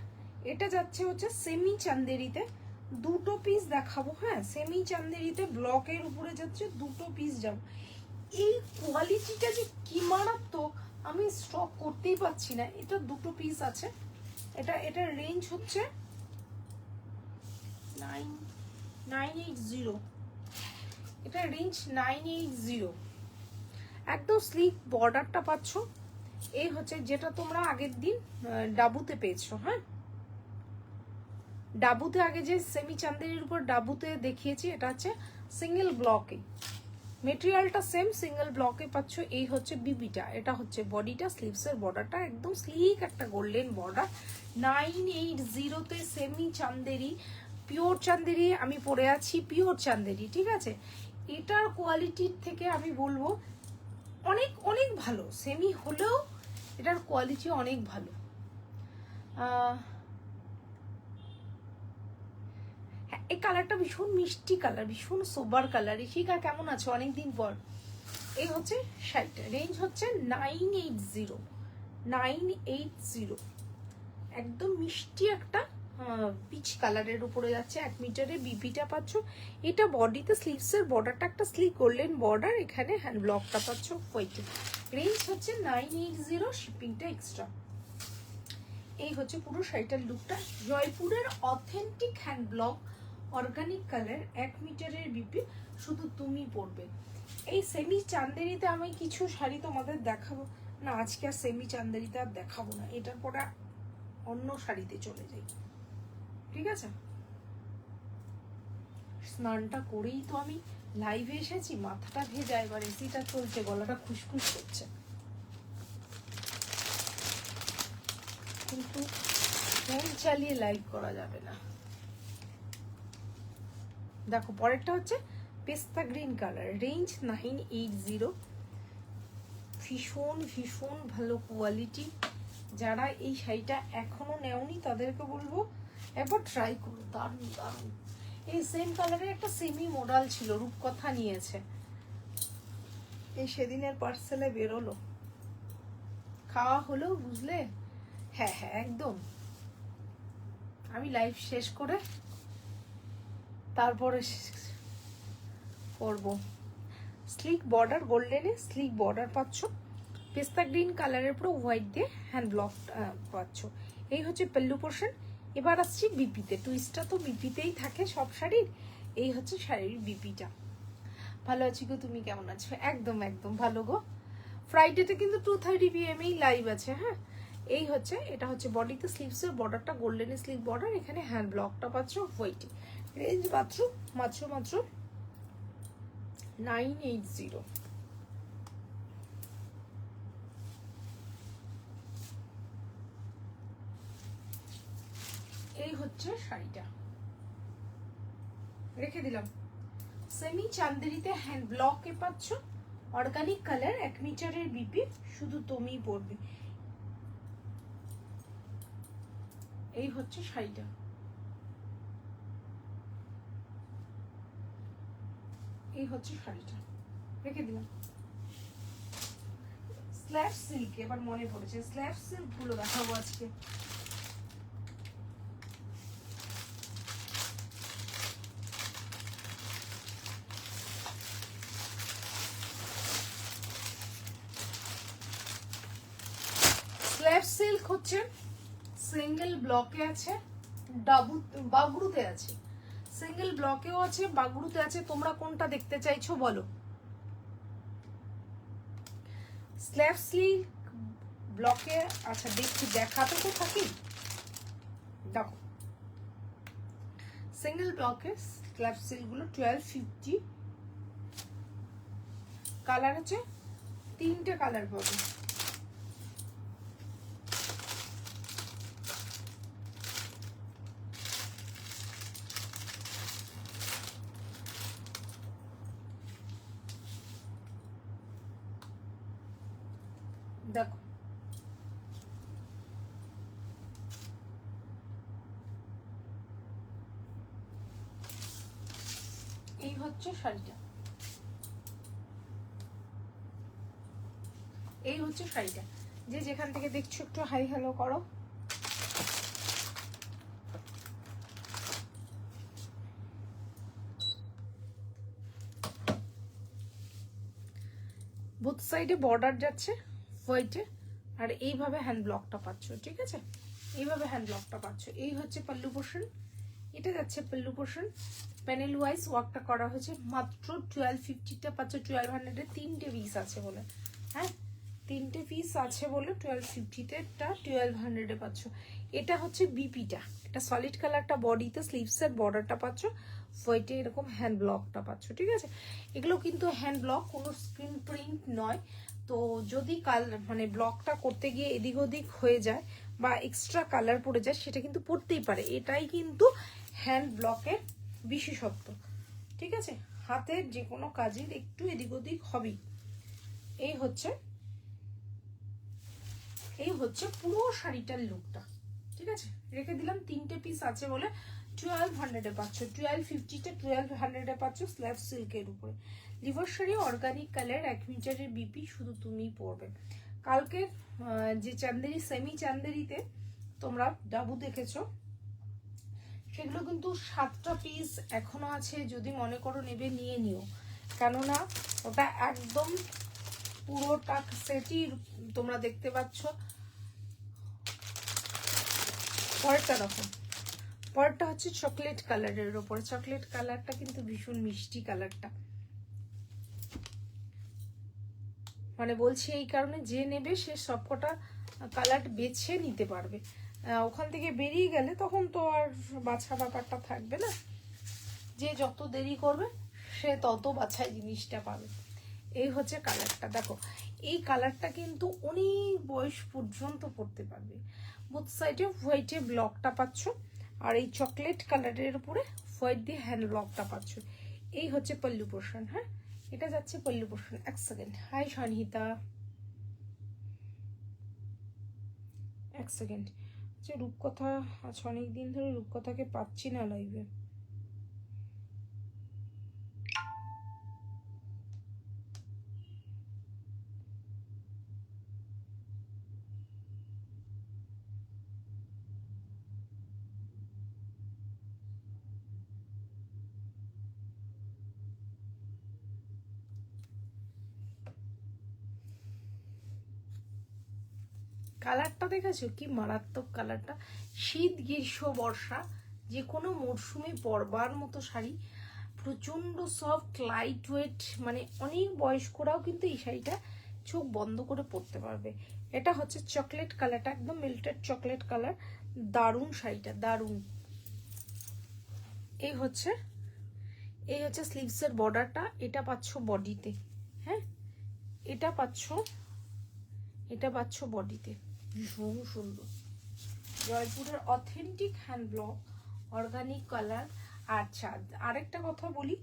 এটা যাচ্ছে হচ্ছে সেমি চান্দেরিতে, দুটো পিস দেখাবো। হ্যাঁ সেমি চান্দেরিতে ব্লকের উপরে যাচ্ছে, দুটো পিস যাব। এই কোয়ালিটিটা যে কি মারাত্মক, আমি স্টক করতেই পারছি না। এটা দুটো পিস আছে, এটার রেঞ্জ হচ্ছে 980, এটার রেঞ্জ 980, একদম স্লিক বর্ডারটা পাচ্ছ। এই হচ্ছে যেটা তোমরা আগের দিন ডাবুতে পেয়েছো। হ্যাঁ ডাবুতে আগে যে সেমি চান্দেরির উপর ডাবুতে দেখিয়েছি, এটা হচ্ছে সিঙ্গেল ব্লকে, মেটেরিয়ালটা সেম, সিঙ্গেল ব্লকে পাচ্ছ। এই হচ্ছে বিবিটা, এটা হচ্ছে বডিটা, স্লিভসের বর্ডারটা একদম স্লিক একটা গোল্ডেন বর্ডার। 980-তে সেমি চান্দেরি, পিওর চান্দেরি আমি পরে আছি, পিওর চান্দেরি, ঠিক আছে? এটার কোয়ালিটির থেকে আমি বলবো অনেক অনেক ভালো, সেমি হলেও এটার কোয়ালিটি অনেক ভালো। এই কালারটা ভীষণ মিষ্টি কালার, ভীষণ সোবার কালার। ঋষিকা কেমন আছো অনেকদিন পর? এই হচ্ছে শাড়িটা, রেঞ্জ হচ্ছে 980, 980। একদম মিষ্টি একটা পিচ কালারের উপরে যাচ্ছে, 1 মিটারের বিপিটা পাচ্ছ। এটা বডিতে স্লিভসের বর্ডারটা একটা স্লিক গোল্ডেন বর্ডার, এখানে হ্যান্ড ব্লকটা পাচ্ছ হোয়াইটে। রেঞ্জ হচ্ছে 980, শিপিংটা এক্সট্রা। এই হচ্ছে পুরো শাড়িটার লুকটা। জয়পুরের authentic hand block, organic colour, 1 মিটারের বিপি, শুধু তুমি পরবে। এই সেমি চান্দেরিতে আমি কিছু শাড়ি তোমাদের দেখাবো না, আজকে আর সেমি চান্দেরিতে আর দেখাবো না, এটার পরে অন্য শাড়িতে চলে যাই, ঠিক আছে? স্নানটা করেই তো আমি লাইভে এসেছি, মাথাটা ভেজা, এবার এসিটা চলছে, গলাটা খুশখুশ করছে, কিন্তু ফোন চালিয়ে লাইভ করা যাবে না। দেখো পরেরটা হচ্ছে পেস্তা গ্রিন কালার, রেঞ্জ 980। ভীষণ ভীষণ ভালো কোয়ালিটি। যারা এই শাড়িটা এখনো নেওনি তাদেরকে বলবো একবার ট্রাই করো, দারুণ দারুণ। এই সেম কালারের একটা সেমি মডেল ছিল, রূপকথা নিয়েছে, এই সেদিনের পার্সেলে বেরোলো, খাওয়া হলো বুঝলে। হ্যাঁ হ্যাঁ একদম, আমি লাইভ শেষ করে তারপরে করবো। স্লিক বর্ডার, গোল্ডেনে স্লিক বর্ডার পাচ্ছ, পেস্তা গ্রিন কালারের পুরো হোয়াইট দিয়ে হ্যান্ড ব্লক পাচ্ছ। এই হচ্ছে পেল্লু পোর্শন। এবার আসছি বিপিতে, টুইস্টটা তো বিপিতেই থাকে সব শাড়ির। এই হচ্ছে শাড়ির বিপিটা। ভালো আছি গো, তুমি কেমন আছো? একদম একদম ভালো গো। ফ্রাইডেতে কিন্তু 2:30 PM এই লাইভ আছে। হ্যাঁ, এই হচ্ছে, এটা হচ্ছে বডিতে স্লিভসের বর্ডারটা গোল্ডেন স্লিভ বর্ডার, এখানে হ্যান্ড ব্লকটা পাচ্ছ হোয়াইটে। রেঞ্জ মাত্র মাত্র মাত্র 980। এই হচ্ছে শাড়িটা, রেখে দিলাম। সেমি চান্দেরিতে হ্যান্ড ব্লকে পাচ্ছ, অর্গানিক কালার, 1 মিটারের বিপি, শুধু তুমিই পরবে। এই হচ্ছে শাড়িটা, এই হচ্ছে শাড়িটা, রেখে দিলাম। স্ল্যাব সিল্ক, এবার মনে পড়েছে স্ল্যাব সিল্ক গুলো দেখাবো আজকে। স্ল্যাব সিল্ক হচ্ছে সিঙ্গেল ব্লকে আছে, বাগড়ুতে আছে, সিঙ্গেল ব্লকেও আছে, বাগড়ুতে আছে। তোমরা কোনটা দেখতে চাইছো বলো? স্ল্যাব সিল্ক ব্লকে, আচ্ছা দেখছি, দেখাতে তো থাকি। দেখো সিঙ্গেল ব্লকে স্ল্যাব সিল্ক গুলো 1250। কালার আছে 3টে কালার পাবে। দেখো এই হচ্ছে শাড়িটা, এই হচ্ছে শাড়িটা। যে যেখান থেকে দেখছো একটু হাই হ্যালো করো। বোথ সাইডে বর্ডার যাচ্ছে হোয়াইটে, আর এইভাবে হ্যান্ড ব্লকটা পাচ্ছ, ঠিক আছে? এইভাবে হ্যান্ড ব্লকটা পাচ্ছ। এই হচ্ছে পাল্লু পোর্শন, এটা যাচ্ছে পাল্লু পোর্শন। প্যানেল ওয়াইজ ওয়ার্কটা করা হয়েছে, মাত্র 1250টা পাচ্ছ, 1200-এ 3টে পিস আছে বলে। হ্যাঁ, 3টে পিস আছে বলে 1250-তে 1200-এ পাচ্ছ। এটা হচ্ছে বিপিটা, এটা সলিড কালারটা, বডিতে স্লিভসের বর্ডারটা পাচ্ছ হোয়াইটে, এরকম হ্যান্ড ব্লকটা পাচ্ছ, ঠিক আছে? এগুলো কিন্তু হ্যান্ড ব্লক, কোনো স্ক্রিন প্রিন্ট নয়। তো যদি মানে ব্লকটা করতে গিয়ে এদিক ওদিক হয়ে যায় বা এক্সট্রা কালার পড়ে যায়, সেটা কিন্তু পড়তেই পারে। এটাই কিন্তু হ্যান্ড ব্লকের বিশেষত্ব, ঠিক আছে? হাতের যে কোনো কাজের একটু এদিক ওদিক হবেই। এই হচ্ছে পুরো শাড়িটার লুকটা, ঠিক আছে? রেখে দিলাম, 3টে পিস আছে বলে 1200-এ পাচ্ছ, 1250টা 1200-এ পাচ্ছ স্ল্যাব সিল্কের উপরে। লিভার শাড়ি অর্গানিক কালার, 1 মিটারের বিপি, শুধু তুমিই পরবে। কালকের যে চান্দেরি সেমি চান্দেরিতে তোমরা ডাবু দেখেছো, সেগুলো কিন্তু 7টা পিস এখনো আছে, যদি মনে করো নেবে নিয়ে নিও, কেননা ওটা একদম পুরোটা সেটই তোমরা দেখতে পাচ্ছ। পরেরটা দেখো, পরেরটা হচ্ছে চকলেট কালারের ওপরে। চকলেট কালারটা কিন্তু ভীষণ মিষ্টি কালারটা, মানে বলছি এই কারণে যে নেবে সে সবকটা কালার বেছে নিতে পারবে। ওখান থেকে বেরিয়ে গেলে তখন তো আর বাছা ব্যাপারটা থাকবে না, যে যত দেরি করবে সে তত বাছাই জিনিসটা পাবে। এই হচ্ছে কালারটা, দেখো এই কালারটা কিন্তু অনেক বয়স পর্যন্ত পরতে পারবে। বোথ সাইডে হোয়াইটে ব্লকটা পাচ্ছ, আর এই চকলেট কালারের উপরে হোয়াইট দিয়ে হ্যান্ড ব্লকটা পাচ্ছ। এই হচ্ছে পল্লু পোর্শন। হ্যাঁ, এটা যাচ্ছে pallu portion. 1 second. Hi Sanita, 1 second. আচ্ছা, রূপকথা আচ্ছা, অনেকদিন ধরে রূপকথাকে পাচ্ছি না লাইভে। কালারটা দেখেছো কি মারাত্মক কালারটা। শীত, গ্রীষ্ম, বর্ষা যে কোনো মরশুমে পরবার মতো শাড়ি, প্রচন্ড সফট লাইট ওয়েট, মানে অনেক বয়স্করাও কিন্তু এই শাড়িটা চোখ বন্ধ করে পরতে পারবে। এটা হচ্ছে চকলেট কালারটা, একদম মেল্টেড চকলেট কালার। দারুণ শাড়িটা, দারুণ। এই হচ্ছে স্লিভসের বর্ডারটা, এটা পাচ্ছ বডিতে। হ্যাঁ, এটা পাচ্ছ বডিতে, ভীষণ সুন্দর। জয়পুরের authentic hand block, organic colour. আচ্ছা, আরেকটা কথা বলি,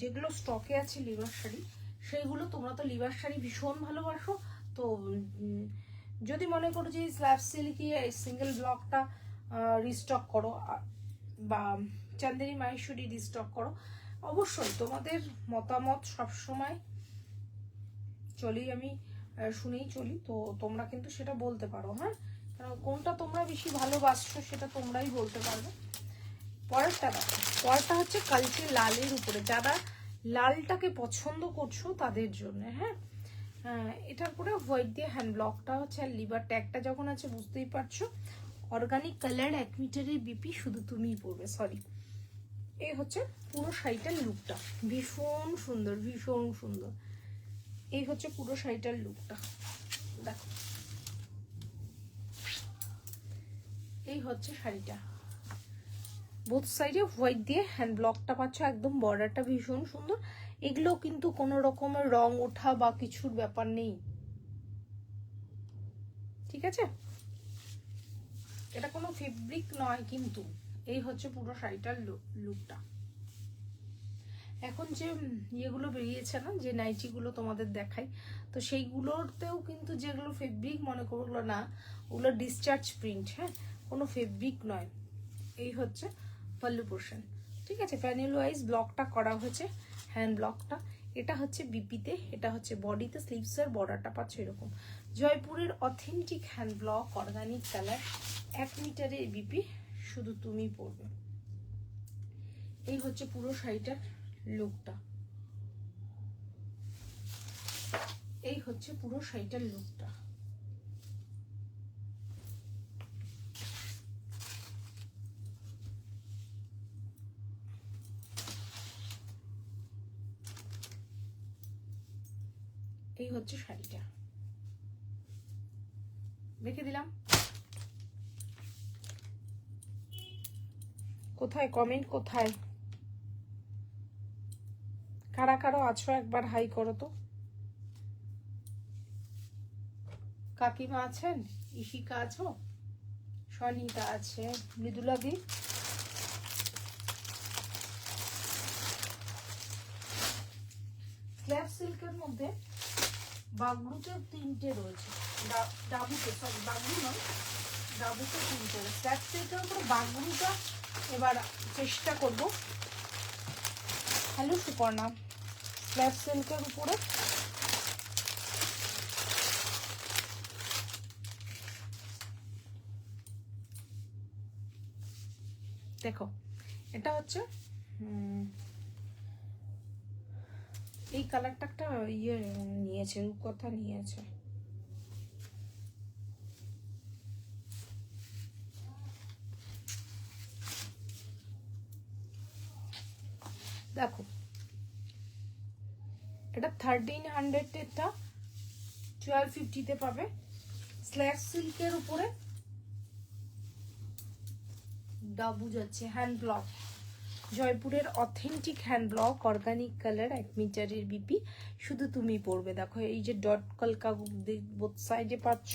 যেগুলো স্টকে আছে লিভার শাড়ি, সেইগুলো তোমরা তো লিভার শাড়ি ভীষণ ভালোবাসো, তো যদি মনে করো যে স্ল্যাব সিল্কি সিঙ্গেল ব্লকটা রিস্টক করো, বা চান্দেরি মাহেশ্বরী রিস্টক করো, অবশ্যই তোমাদের মতামত সবসময় আমি শুনেই চলি, তো তোমরা কিন্তু সেটা বলতে পারো। হ্যাঁ, কারণ কোনটা তোমরা বেশি ভালোবাসছো সেটা তোমরাই বলতে পারবে। পরেরটা দেখো, পরেরটা হচ্ছে কালকে লালের উপরে, যারা লালটাকে পছন্দ করছো তাদের জন্য। হ্যাঁ, এটার পরে হোয়াইট দিয়ে হ্যান্ড ব্লকটা হচ্ছে, আর লিভার ট্যাগটা যখন আছে বুঝতেই পারছো। অর্গানিক কালার, 1 মিটারের বিপি, শুধু তুমিই পরবে। সরি, এই হচ্ছে পুরো শাড়িটার লুকটা, ভীষণ সুন্দর, ভীষণ সুন্দর। এই হচ্ছে পুরো শাড়িটার লুকটা, দেখো এই হচ্ছে শাড়িটা। বোথ সাইডে হোয়াইট দিয়ে হ্যান্ড ব্লকটা পাচ্ছ, একদম বর্ডারটা ভীষণ সুন্দর। এগুলো কিন্তু কোনো রকমের রং ওঠা বা কিছুর ব্যাপার নেই, ঠিক আছে? এটা কোনো ফেব্রিক নয় কিন্তু। এই হচ্ছে পুরো শাড়িটার লুকটা। এখন যে ইয়েগুলো বেরিয়েছে না, যে নাইটিগুলো তোমাদের দেখাই, তো সেইগুলোতেও কিন্তু যেগুলো ফেব্রিক মনে করো না, ওগুলো ডিসচার্জ প্রিন্ট। হ্যাঁ, কোনো ফেব্রিক নয়। এই হচ্ছে পল্লু পোর্শন, ঠিক আছে? প্যানেল ওয়াইজ ব্লকটা করা হয়েছে, হ্যান্ড ব্লকটা। এটা হচ্ছে বিপিতে, এটা হচ্ছে বডিতে, স্লিভসের বর্ডারটা পাচ্ছ এরকম। জয়পুরের authentic hand block, organic colour, 1 মিটারের বিপি, শুধু তুমি পরবে। এই হচ্ছে পুরো শাড়িটার লুকটা, এই হচ্ছে পুরো শাড়িটার লুকটা। এই হচ্ছে শাড়িটা, রেখে দিলাম। কোথায় কমেন্ট, কোথায় কারা কারা আছো একবার হাই করো তো। কাকিমা আছেন, ইশিকা আছো, সনিতা আছে, মৃদুলা দি। স্ল্যাব সিল্কের মধ্যে বাগড়ুতে 3টে রয়েছে, ডাবুতে, সরি বাগড়ু নয়, ডাবুতে 3 করে। স্ল্যাব সিল্কের উপরে বাগরুটা এবার চেষ্টা করব। হ্যালো সুপর্ণা, স্ল্যাব সিল্কের উপরে দেখো, এটা হচ্ছে এই কালারটা একটা ইয়ে নিয়েছে, রূপকথা নিয়েছে। দেখো এটা 1300-টা 1250-তে পাবে। স্ল্যাব সিল্কের উপরে ডাবু যাচ্ছে, হ্যান্ড ব্লক, জয়পুরের authentic hand block, organic colour, 1 মিটারের বিপি, শুধু তুমি পরবে। দেখো এই যে ডট কলকা বোথ সাইডে পাচ্ছ।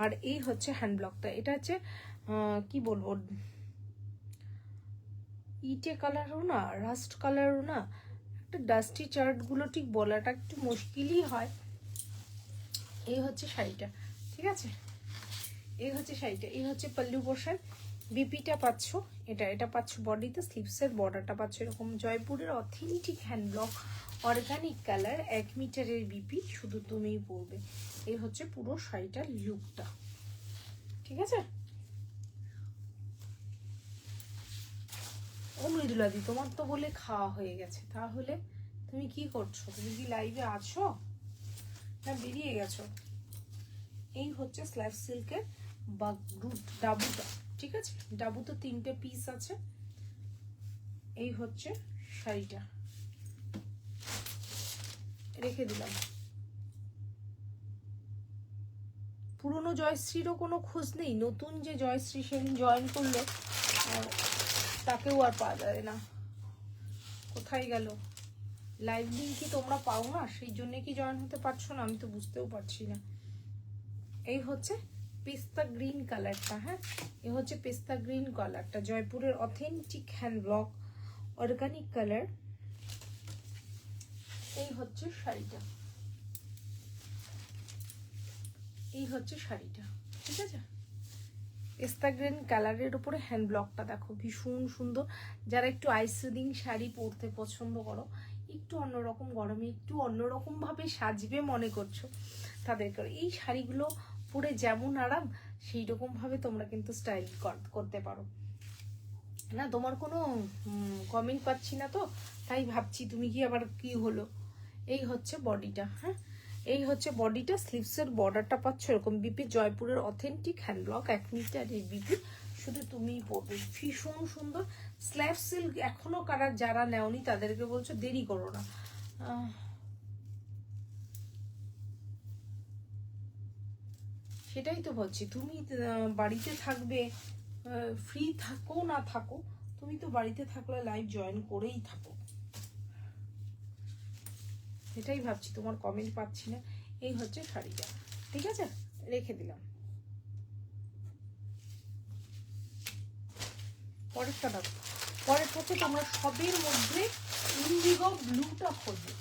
আর এই হচ্ছে হ্যান্ড ব্লকটা, এটা হচ্ছে কি বলবো, ইটে কালারও না, রাস্ট কালারও না, একটা ডাস্টি চার্টগুলো ঠিক বলাটা একটু মুশকিলই হয়। এই হচ্ছে শাড়িটা, ঠিক আছে, এই হচ্ছে শাড়িটা, এই হচ্ছে পল্লু পোর্শন। বিপিটা পাচ্ছ, এটা পাচ্ছ বডিতে, স্লিভসের বর্ডারটা পাচ্ছ এরকম জয়পুরের authentic hand block, organic colour, 1 মিটারের বিপি, শুধু তুমিই পরবে। এই হচ্ছে পুরো শাড়িটার লুকটা, ঠিক আছে। ও মৃদুলাদি, তোমার তো বলে খাওয়া হয়ে গেছে, তাহলে তুমি কি করছো? তুমি কি লাইভে আছো না বেরিয়ে গেছো? এই হচ্ছে স্ল্যাব সিল্কের ডাবুটা, ঠিক আছে। ডাবুতে 3টে পিস আছে। এই হচ্ছে শাড়িটা, রেখে দিলাম। পুরনো জয়শ্রীরও কোনো খোঁজ নেই, নতুন যে জয়শ্রী সেদিন জয়েন করলো তাকেও আর পাওয়া যায় না, কোথায় গেল? লাইভ লিঙ্ক কি তোমরা পাও না, সেই জন্য কি জয়েন হতে পারছো না? আমি তো বুঝতেও পারছি না। এই হচ্ছে পেস্তা গ্রিন কালারটা, হ্যাঁ, এই হচ্ছে পেস্তা গ্রিন কালারটা, জয়পুরের authentic hand block, organic colour. এই হচ্ছে শাড়িটা, এই হচ্ছে শাড়িটা, ঠিক আছে। পেস্তা গ্রিন কালারের উপরে হ্যান্ড ব্লকটা দেখো, ভীষণ সুন্দর। যারা একটু আইসুদিং শাড়ি পরতে পছন্দ করো, একটু অন্যরকম গরমে একটু অন্যরকম ভাবে সাজবে মনে করছো, তাদেরকে এই শাড়িগুলো পরে যেমন আরাম সেই রকম ভাবে তোমরা কিন্তু স্টাইল করতে পারো না। তোমার কোনো কমেন্ট পাচ্ছি না তো, তাই ভাবছি তুমি কি আবার কি হলো। এই হচ্ছে বডিটা, হ্যাঁ, এই হচ্ছে বডিটা, স্লিভসের বর্ডারটা পাচ্ছ এরকম বিপি, জয়পুরের অথেন্টিক হ্যান্ড ব্লক, 1 মিটারের বিপি, শুধু তুমিই পরবে। ভীষণ সুন্দর স্ল্যাব সিল্ক। এখনো কারার যারা নেওনি তাদেরকে বলছো দেরি করো না। সেটাই তো বলছি, তুমি বাড়িতে থাকবে, ফ্রি থাকো না থাকো, তুমি তো বাড়িতে থাকলে লাইভ জয়েন করেই থাকো। এটাই ভাবছি, তোমার কমেন্ট পাচ্ছি না। এই হচ্ছে শাড়িটা, ঠিক আছে, রেখে দিলাম। পরেরটা দেখো, পরেরটা হচ্ছে তোমরা সবের মধ্যে ইন্ডিগো ব্লুটা খোঁজো,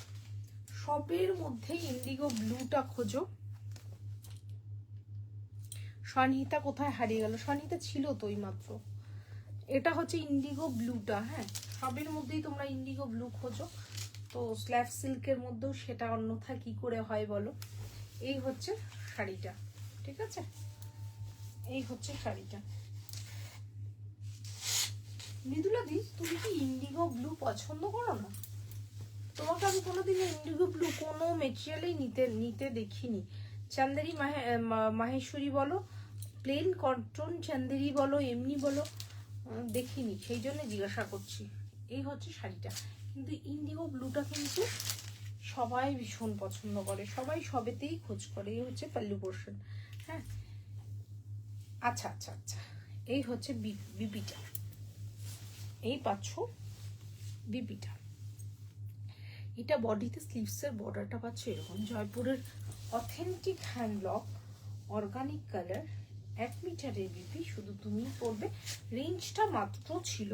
সবের মধ্যে ইন্ডিগো ব্লুটা খোঁজো। স্বনিহিতা কোথায় হারিয়ে গেল? স্বনিহিতা ছিল তো এই মাত্র। এটা হচ্ছে ইন্ডিগো ব্লুটা, হ্যাঁ, সবের মধ্যেই তোমরা ইন্ডিগো ব্লু খোঁজো। তো স্ল্যাব সিল্কের মধ্যেও সেটা অন্যথা কি করে হয় বলো। এই হচ্ছে শাড়িটা, ঠিক আছে, এই হচ্ছে শাড়িটা। মৃদুলাদি, তুমি কি ইন্ডিগো ব্লু পছন্দ করো না? তোমাকে আমি কোনোদিন ইন্ডিগো ব্লু কোনো মেটেরিয়ালেই নিতে দেখিনি। চান্দেরি মাহেশ্বরী বলো, প্লেন কটন চান্দেরি বলো, এমনি বলো, দেখিনি, সেই জন্য জিজ্ঞাসা করছি। এই হচ্ছে শাড়িটা, কিন্তু ইন্ডিগো ব্লুটা কিন্তু সবাই ভীষণ পছন্দ করে, সবাই সবেতেই খোঁজ করে। এই হচ্ছে পল্লু পোর্শন, হ্যাঁ। আচ্ছা আচ্ছা আচ্ছা, এই হচ্ছে বিপিটা, এই পাচ্ছ বিপিটা। এটা বডিতে স্লিভসের বর্ডারটা পাচ্ছ এরকম, জয়পুরের authentic hand block, organic colour, 1 মিটারের বিপি, শুধু তুমি পরবে। রেঞ্জটা মাত্র ছিল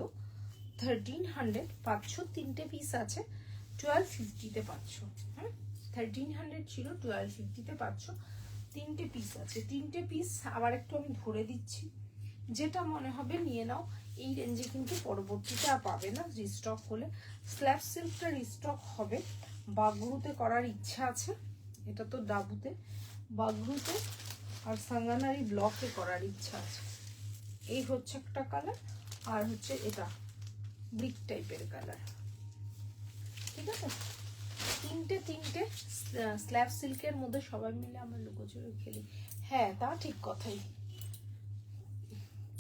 1300, পাচ্ছ 3টে পিস আছে, 1250-তে পাচ্ছ, হ্যাঁ, 1300 ছিল, 1250-তে পাচ্ছ তিনটে পিস আছে, তিনটে পিস আবার একটু আমি ধরে দিচ্ছি, যেটা মনে হবে নিয়ে নাও। এই রেঞ্জে কিন্তু পরবর্তীতে আর পাবে না রিস্টক হলে। স্ল্যাব সিল্কটা রিস্টক হবে, বাগরুতে করার ইচ্ছা আছে, এটা তো ডাবুতে, বাগরুতে আর সাঙ্গানারি ব্লকে করার ইচ্ছা আছে। এই হচ্ছে একটা কালার, আর হচ্ছে এটা ব্রিক টাইপের কালার, ঠিক আছে। তিনটে তিনটে স্ল্যাব সিল্কের মধ্যে সবাই মিলে আমরা লুকোচুরি খেলি। হ্যাঁ, তা ঠিক কথাই,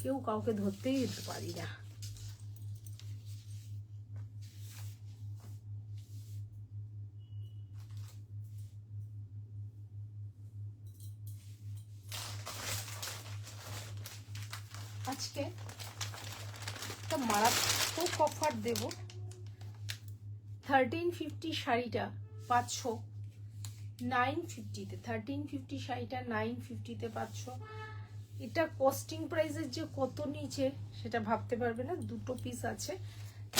কেউ কাউকে ধরতেই যেতে পারি না। আজকে একটা মারাত্মক অফার দেব। 1350 শাড়িটা পাচ্ছ 950-তে, 1350 শাড়িটা 950-তে পাচ্ছ। এটা কস্টিং প্রাইসের যে কত নিচে সেটা ভাবতে পারবে না। দুটো পিস আছে,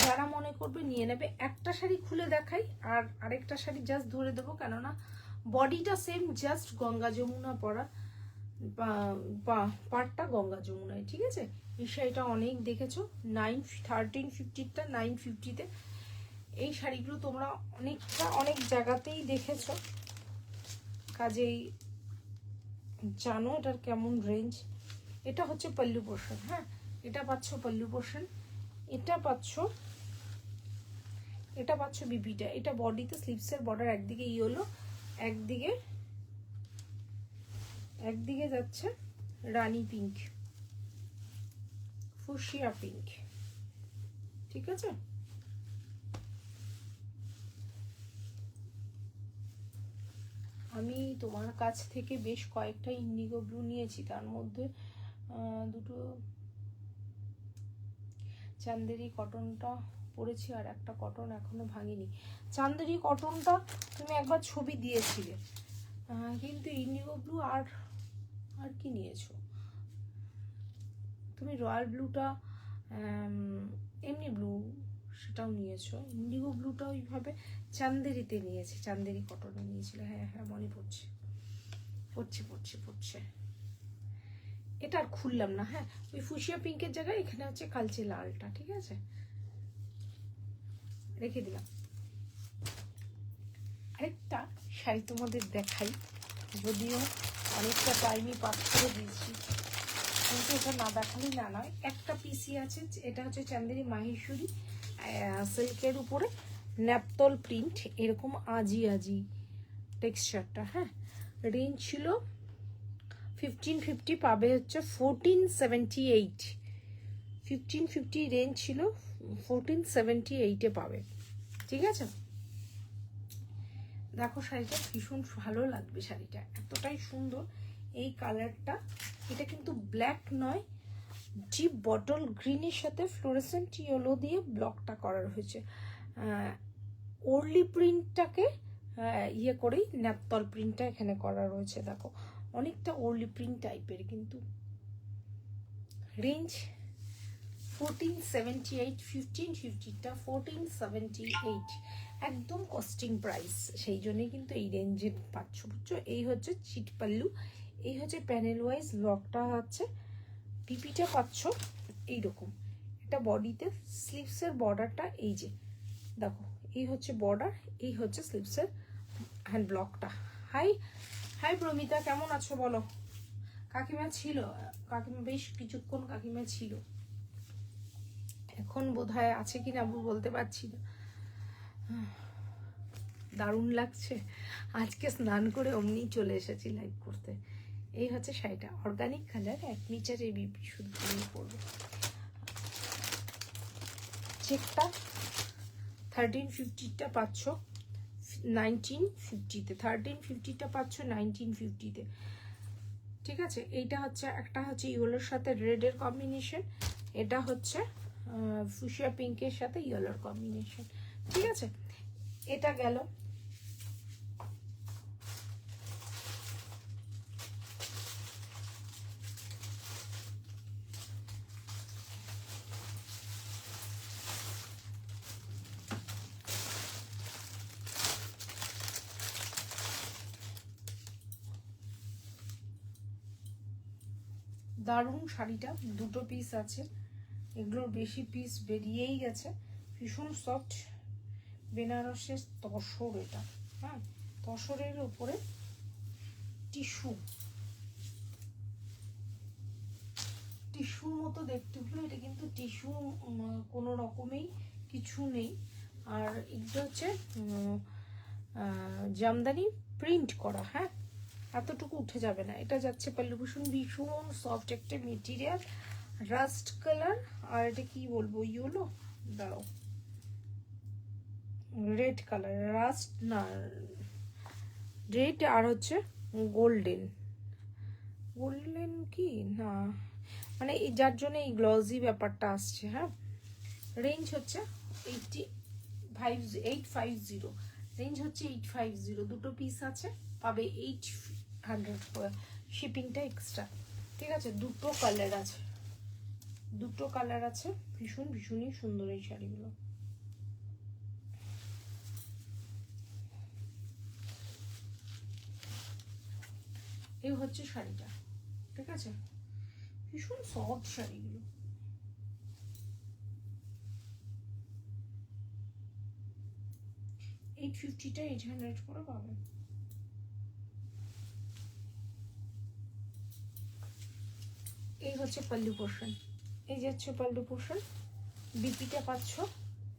যারা মনে করবে নিয়ে নেবে। একটা শাড়ি খুলে দেখাই আর আরেকটা শাড়ি জাস্ট ধরে দেবো, কেননা বডিটা সেম, জাস্ট গঙ্গা যমুনা পরা, পাটটা গঙ্গা যমুনায়, ঠিক আছে। এই শাড়িটা অনেক দেখেছো, 1350-টা 950-তে। এই শাড়িগুলো তোমরা অনেক জায়গাতেই দেখেছো, কাজেই জানো এটার কেমন রেঞ্জ। এটা হচ্ছে পল্লু পোর্শন, হ্যাঁ এটা পাচ্ছ পল্লু পোর্শন, এটা পাচ্ছ বিপিটা। এটা বডিতে স্লিভসের বর্ডার একদিকে ইয়েলো, একদিকে যাচ্ছে রানী পিঙ্ক, ফুশিয়া পিঙ্ক, ঠিক আছে। আমি তোমার কাছ থেকে বেশ কয়েকটা ইন্ডিগো ব্লু নিয়েছি, তার মধ্যে দুটো চান্দেরি কটনটা পরেছি, আর একটা কটন এখনো ভাঙিনি। চান্দেরি কটনটা তুমি একবার ছবি দিয়েছিলে, কিন্তু ইন্ডিগো ব্লু আর কি নিয়েছো তুমি? রয়্যাল ব্লুটা, এমনি ব্লু সেটাও নিয়েছো, ইন্ডিগো ব্লুটা ওইভাবে চান্দেরিতে নিয়েছি, চান্দেরি কটনে নিয়েছিল। হ্যাঁ হ্যাঁ মনে পড়ছে। এটা আর খুললাম না, হ্যাঁ ওই ফুশিয়া পিঙ্কের জায়গায় এখানে হচ্ছে কালচে লালটা, ঠিক আছে, রেখে দিলাম। আরেকটা শাড়ি তোমাদের দেখাই, যদিও অনেকটা টাইমই পাস করে দিয়েছি, কিন্তু এটা না দেখালেই না নয়। একটা পিসি আছে, এটা হচ্ছে চান্দেরি মাহেশ্বরী সিল্কের উপরে ন্যাপতল প্রিন্ট, এরকম আজি টেক্সচারটা, হ্যাঁ। রেঞ্জ ছিল 1550, পাবে হচ্ছে 1478। 1550 রেঞ্জ ছিল, 1478-এ পাবে, ঠিক আছে। দেখো শাড়িটা ভীষণ ভালো লাগবে, শাড়িটা এতটাই সুন্দর। এই কালারটা, এটা কিন্তু ব্ল্যাক নয়, ডিপ বটল গ্রিনের সাথে ফ্লোরেসেন্ট ইয়েলো দিয়ে ব্লকটা করা হয়েছে। ওর্লি প্রিন্টটাকে ইয়ে করেই ন্যাপতল প্রিন্টটা এখানে করা রয়েছে। দেখো অনেকটা ওর্লি প্রিন্ট টাইপের, কিন্তু রেঞ্জ 1478, 1550-টা 1478, একদম কস্টিং প্রাইস, সেই জন্যই কিন্তু এই রেঞ্জে পাচ্ছ, বুঝছো। এই হচ্ছে চিট পাল্লু, এই হচ্ছে প্যানেল ওয়াইজ ব্লকটা হচ্ছে, পিপিটা পাচ্ছ এইরকম। এটা বডিতে স্লিভসের বর্ডারটা এই যে দেখো, এই হচ্ছে বর্ডার, এই হচ্ছে স্লিভসের হ্যান্ড ব্লকটা। হাই প্রমিতা, কেমন আছো বলো? কাকিমা ছিল, কাকিমা বেশ কিছুক্ষণ কাকিমা ছিল, এখন বোধহয় আছে কিনা বলতে পারছি না। দারুণ লাগছে, আজকে স্নান করে অমনি চলে এসেছি লাইভ করতে। এই হচ্ছে শাড়িটা, অর্গানিক কালার, 1 মিটার এই বিপি শুধু তুমি পরবে। চেকটা 1350-টা পাচ্ছ 1950-তে, 1350-টা পাচ্ছ 1950-তে, ঠিক আছে। এইটা হচ্ছে একটা হচ্ছে ইয়েলোর সাথে রেডের কম্বিনেশন, এটা হচ্ছে ফুশিয়া পিঙ্কের সাথে ইয়েলোর কম্বিনেশন, ঠিক আছে। এটা গেল। দারুণ শাড়িটা, দুটো পিস আছে, এগুলোর বেশি পিস বেরিয়েই গেছে। ভীষণ সফট বেনারসের তসর এটা, হ্যাঁ তসরের উপরে টিস্যু, টিস্যুর মতো দেখতে হলো, এটা কিন্তু টিস্যু কোনো রকমেই কিছু নেই। আর এটা হচ্ছে জামদানি প্রিন্ট করা, হ্যাঁ এতটুকু উঠে যাবে না। এটা যাচ্ছে পল্লুভূষণ, ভীষণ সফট একটা মেটেরিয়াল, রাস্ট কালার। আর এটা কি বলবো, ইয়েলো, দাঁড়াও, রেড কালার, রাস্ট না রেড, আর হচ্ছে গোল্ডেন, গোল্ডেন কি না, মানে যার জন্য এই গ্লসি ব্যাপারটা আসছে। হ্যাঁ রেঞ্জ হচ্ছে 850, রেঞ্জ হচ্ছে 850, দুটো পিস আছে, পাবে 800 করে, শিপিংটা এক্সট্রা। ঠিক আছে, দুটো কালার আছে, দুটো কালার আছে, ভীষণই সুন্দর এই শাড়িগুলো। এই হচ্ছে শাড়িটা, ঠিক আছে, ভীষণ সফট শাড়িগুলো। এই 850টা 800 করে পাবে। এই হচ্ছে পল্লু পোর্শন, এই যে হচ্ছে পল্লু পোর্শন, বিপিটা পাচ্ছ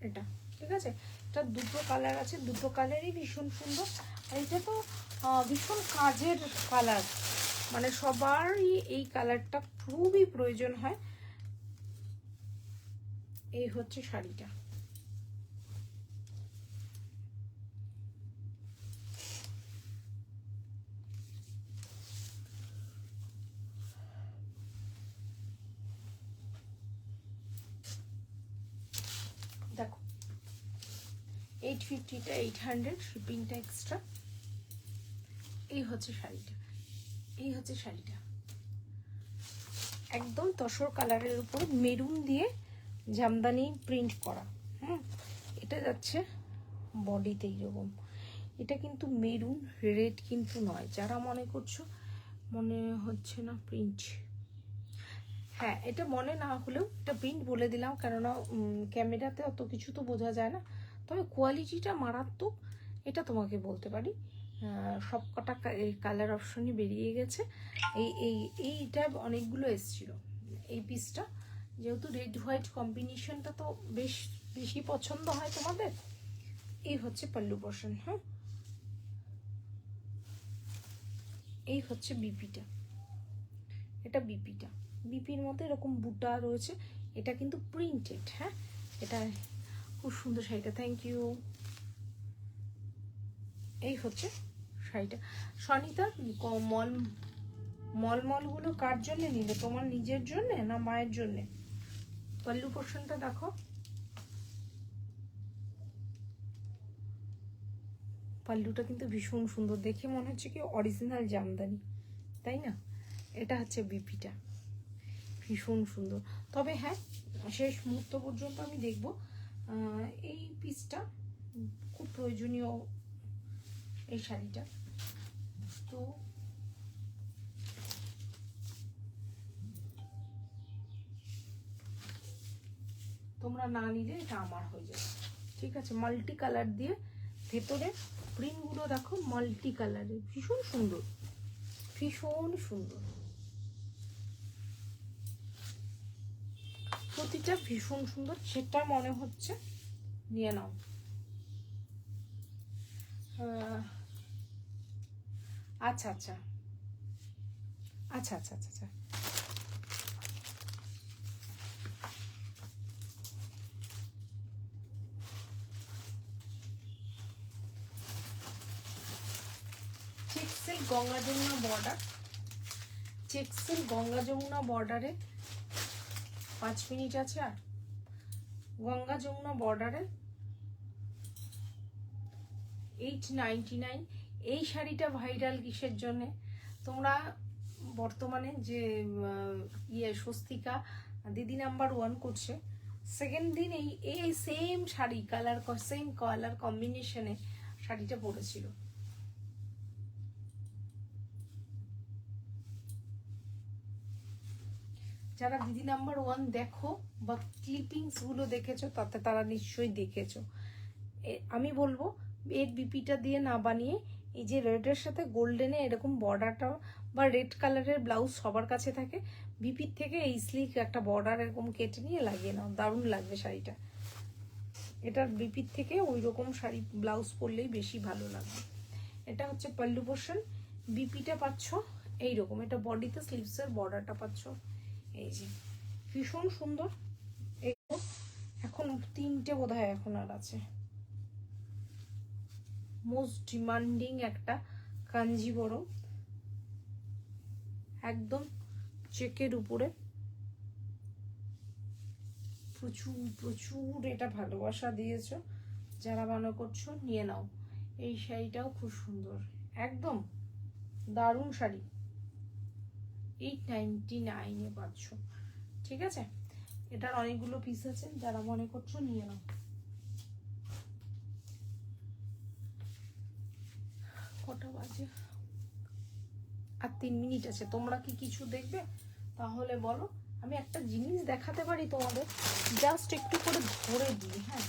এটা, ঠিক আছে। এটা দুটো কালার আছে, দুটো কালারই ভীষণ সুন্দর। আর এটা তো ভীষণ কাজের কালার, মানে সবারই এই কালারটা খুবই প্রয়োজন হয়। এই হচ্ছে শাড়িটা, দেখো 850টা 800, শিপিংটা এক্সট্রা। এই হচ্ছে শাড়িটা, এই হচ্ছে শাড়িটা, একদম তসর কালারের উপর মেরুন দিয়ে জামদানি প্রিন্ট করা। এটা যাচ্ছে বডিতে এইরকম, এটা কিন্তু মেরুন রেড কিন্তু নয়, যারা মনে করছো মনে হচ্ছে না প্রিন্ট, হ্যাঁ এটা মনে না হলেও এটা প্রিন্ট বলে দিলাম, কেননা ক্যামেরাতে অত কিছু তো বোঝা যায় না, তবে কোয়ালিটিটা মারাত্মক এটা তোমাকে বলতে পারি। সব কটা কালার অপশনই বেরিয়ে গেছে। এইটা অনেকগুলো এসছিল এই পিসটা, যেহেতু রেড হোয়াইট কম্বিনেশনটা তো বেশি পছন্দ হয় তোমাদের। এই হচ্ছে পল্লু পোর্শন, হ্যাঁ এই হচ্ছে বিপিটা, এটা বিপিটা, বিপির মধ্যে এরকম বুটা রয়েছে, এটা কিন্তু প্রিন্টেড, হ্যাঁ এটা খুব সুন্দর শাড়িটা, থ্যাংক ইউ। এই হচ্ছে শাড়িটা। সনিতা মলগুলো কার জন্য নিলে, তোমার নিজের জন্য না মায়ের জন্য? পল্লু পোর্শনটা দেখো, পাল্লুটা কিন্তু ভীষণ সুন্দর, দেখে মনে হচ্ছে কি অরিজিনাল জামদানি, তাই না? এটা হচ্ছে বিপিটা, ভীষণ সুন্দর। তবে হ্যাঁ শেষ মুহূর্ত পর্যন্ত আমি দেখব, এই পিসটা খুব প্রয়োজনীয় এই শাড়িটা, তো তোমরা না নিলে এটা আমার হয়ে যাবে, ঠিক আছে। মাল্টি কালার দিয়ে ভেতরে প্রিন্টগুলো দেখো, মাল্টি কালারের, ভীষণ সুন্দর, ভীষণ সুন্দর, প্রতিটা ভীষণ সুন্দর, সেটা মনে হচ্ছে নিয়ে নাও। আচ্ছা আচ্ছা আচ্ছা আচ্ছা আচ্ছা আচ্ছা, check silk Ganga Jamuna border, check silk Ganga Jamuna বর্ডারে 5 মিনিট আছে। আর গঙ্গা যমুনা বর্ডারে 899, এই শাড়িটা ভাইরাল কিসের জন্যে? তোমরা বর্তমানে যে স্বস্তিকা দিদি নাম্বার 1 করছে, সেকেন্ড দিন এই সেম শাড়ি সেম কালার কম্বিনেশনে শাড়িটা পরেছিল, যারা দিদি নাম্বার 1 দেখো বা ক্লিপিংসগুলো দেখেছো তাতে তারা নিশ্চয়ই দেখেছো। আমি বলবো এর বিপিটা দিয়ে না বানিয়ে এই যে রেডের সাথে গোল্ডেনে এরকম বর্ডারটা বা রেড কালারের ব্লাউজ সবার কাছে থাকে, বিপির থেকে এই স্লিক একটা বর্ডার এরকম কেটে নিয়ে লাগিয়ে নাও, দারুণ লাগবে শাড়িটা। এটার বিপির থেকে ওই রকম শাড়ি ব্লাউজ পরলেই বেশি ভালো লাগবে। এটা হচ্ছে পল্লু পোর্শন, বিপিটা পাচ্ছ এইরকম, এটা বডিতে স্লিভসের বর্ডারটা পাচ্ছ এই যে, ভীষণ সুন্দর। এখন 3টে বোধহয় এখন আর আছে। মোস্ট ডিমান্ডিং একটা কাঞ্জিবরম, একদম চেকের উপরে, প্রচুর প্রচুর এটা ভালোবাসা দিয়েছ, যারা মনে করছো নিয়ে নাও। এই শাড়িটাও খুব সুন্দর, একদম দারুণ শাড়ি, 899 পাচ্ছ। ঠিক আছে, এটার অনেকগুলো পিস আছে, যারা মনে করছো নিয়ে নাও। কটা বাজে? আর 3 মিনিট আছে। তোমরা কি কিছু দেখবে তাহলে বলো। আমি একটা জিনিস দেখাতে পারি তোমাদের, জাস্ট একটু করে ধরে দিই। হ্যাঁ,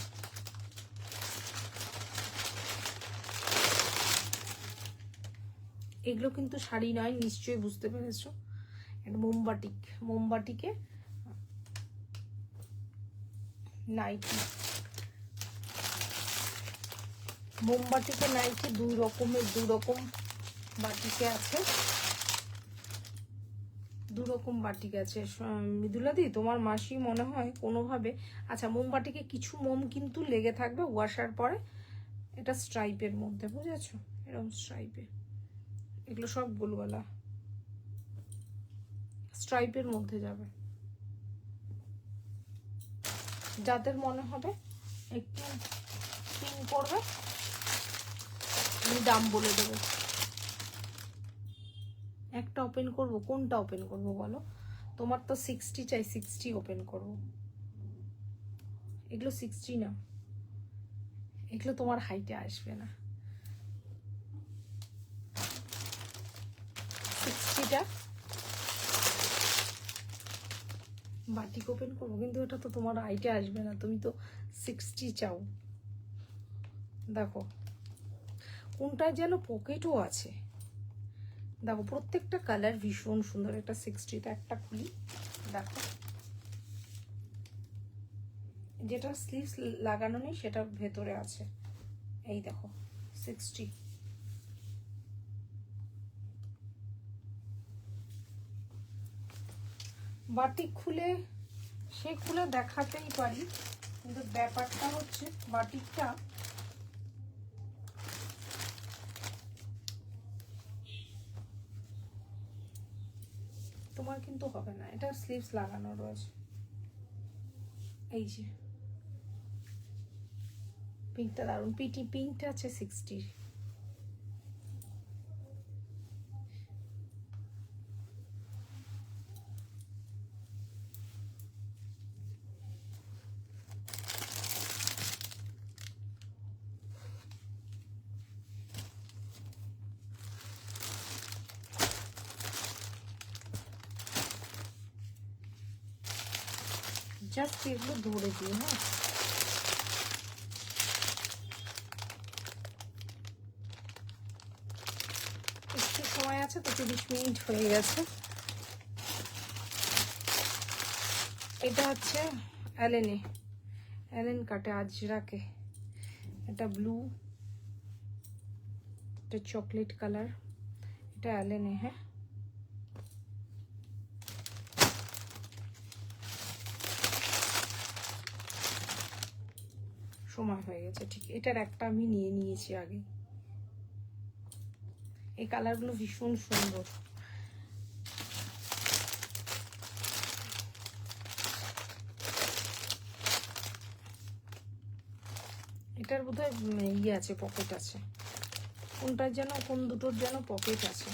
এগুলো কিন্তু শাড়ি নয়, নিশ্চয়ই বুঝতে পেরেছো। এটা মোমবাটিকে নাইটি, মোমবাটিকে নাইটি দুই রকম বাটিকে আছে, দুরকম বাটিক আছে। মৃদুলাদি তোমার মাসি মনে হয় কোনোভাবে, আচ্ছা মোমবাটিকে কিছু মোম কিন্তু লেগে থাকবে ওয়াশার পরে। এটা স্ট্রাইপের মধ্যে, বুঝেছো, এরকম স্ট্রাইপে, এগুলো সব গোলগলা স্ট্রাইপের মধ্যে যাবে। যাদের মনে হবে একটু পিন করবে, আমি দাম বলে দেবো। একটা ওপেন করব, কোনটা ওপেন করব বলো? তোমার তো 60 চাই, 60 ওপেন করব। এগুলো 60 না, এগুলো তোমার হাইটে আসবে না। 60টা বাটিক ওপেন করবো, কিন্তু এটা তো তোমার হাইটে আসবে না, তুমি তো 60 চাও। দেখো কোনটায় যেন পকেটও আছে, দেখো প্রত্যেকটা কালার ভীষণ সুন্দর। এটা 60তে একটা খুলি, দেখো যেটা স্লিভস লাগানো নেই সেটা ভেতরে আছে, এই দেখো 60। বাটিক খুলে দেখাতেই পারি, কিন্তু ব্যাপারটা হচ্ছে বাটিকটা তোমার কিন্তু হবে না, এটা স্লিভস লাগানো রয়েছে। এই যে পিঙ্কটা দারুণ, পিঙ্কটা আছে 60। জাস্ট এগুলো ধরে দিই। হ্যাঁ, একটু সময় আছে তো, 30 মিনিট হয়ে গেছে। এটা হচ্ছে অ্যালেন কাটে আজরাকে, এটা ব্লু, এটা চকলেট কালার, এটা অ্যালেনে। হ্যাঁ, সময় হয়ে গেছে ঠিক। এটার একটা আমি নিয়ে নিয়েছি আগে। এই কালারগুলো ভীষণ সুন্দর। এটার বোধহয় ইয়ে আছে, পকেট আছে, কোনটার যেন, কোন দুটোর যেন পকেট আছে।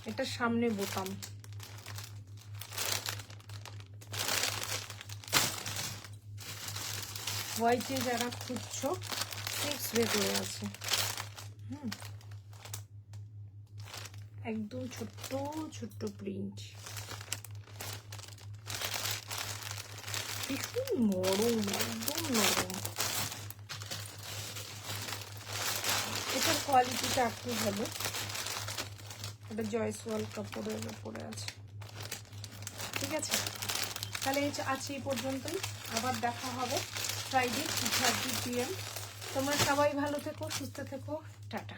এটার সামনে বোতাম। হোয়াইটে যারা খুঁজছো, 6 ভেতরে আছে। একদম ছোট্ট ছোট্ট প্রিন্ট, ভীষণ নরম, একদম নরম। এটার কোয়ালিটিটা একটু ভালো, এটা জয়সওয়াল কাপড়ের উপরে আছে। ঠিক আছে, তাহলে আজকে এই পর্যন্তই, আবার দেখা হবে ফ্রাইডে 2:30 PM। তোমরা সবাই ভালো থেকো, সুস্থ থেকো, টাটা।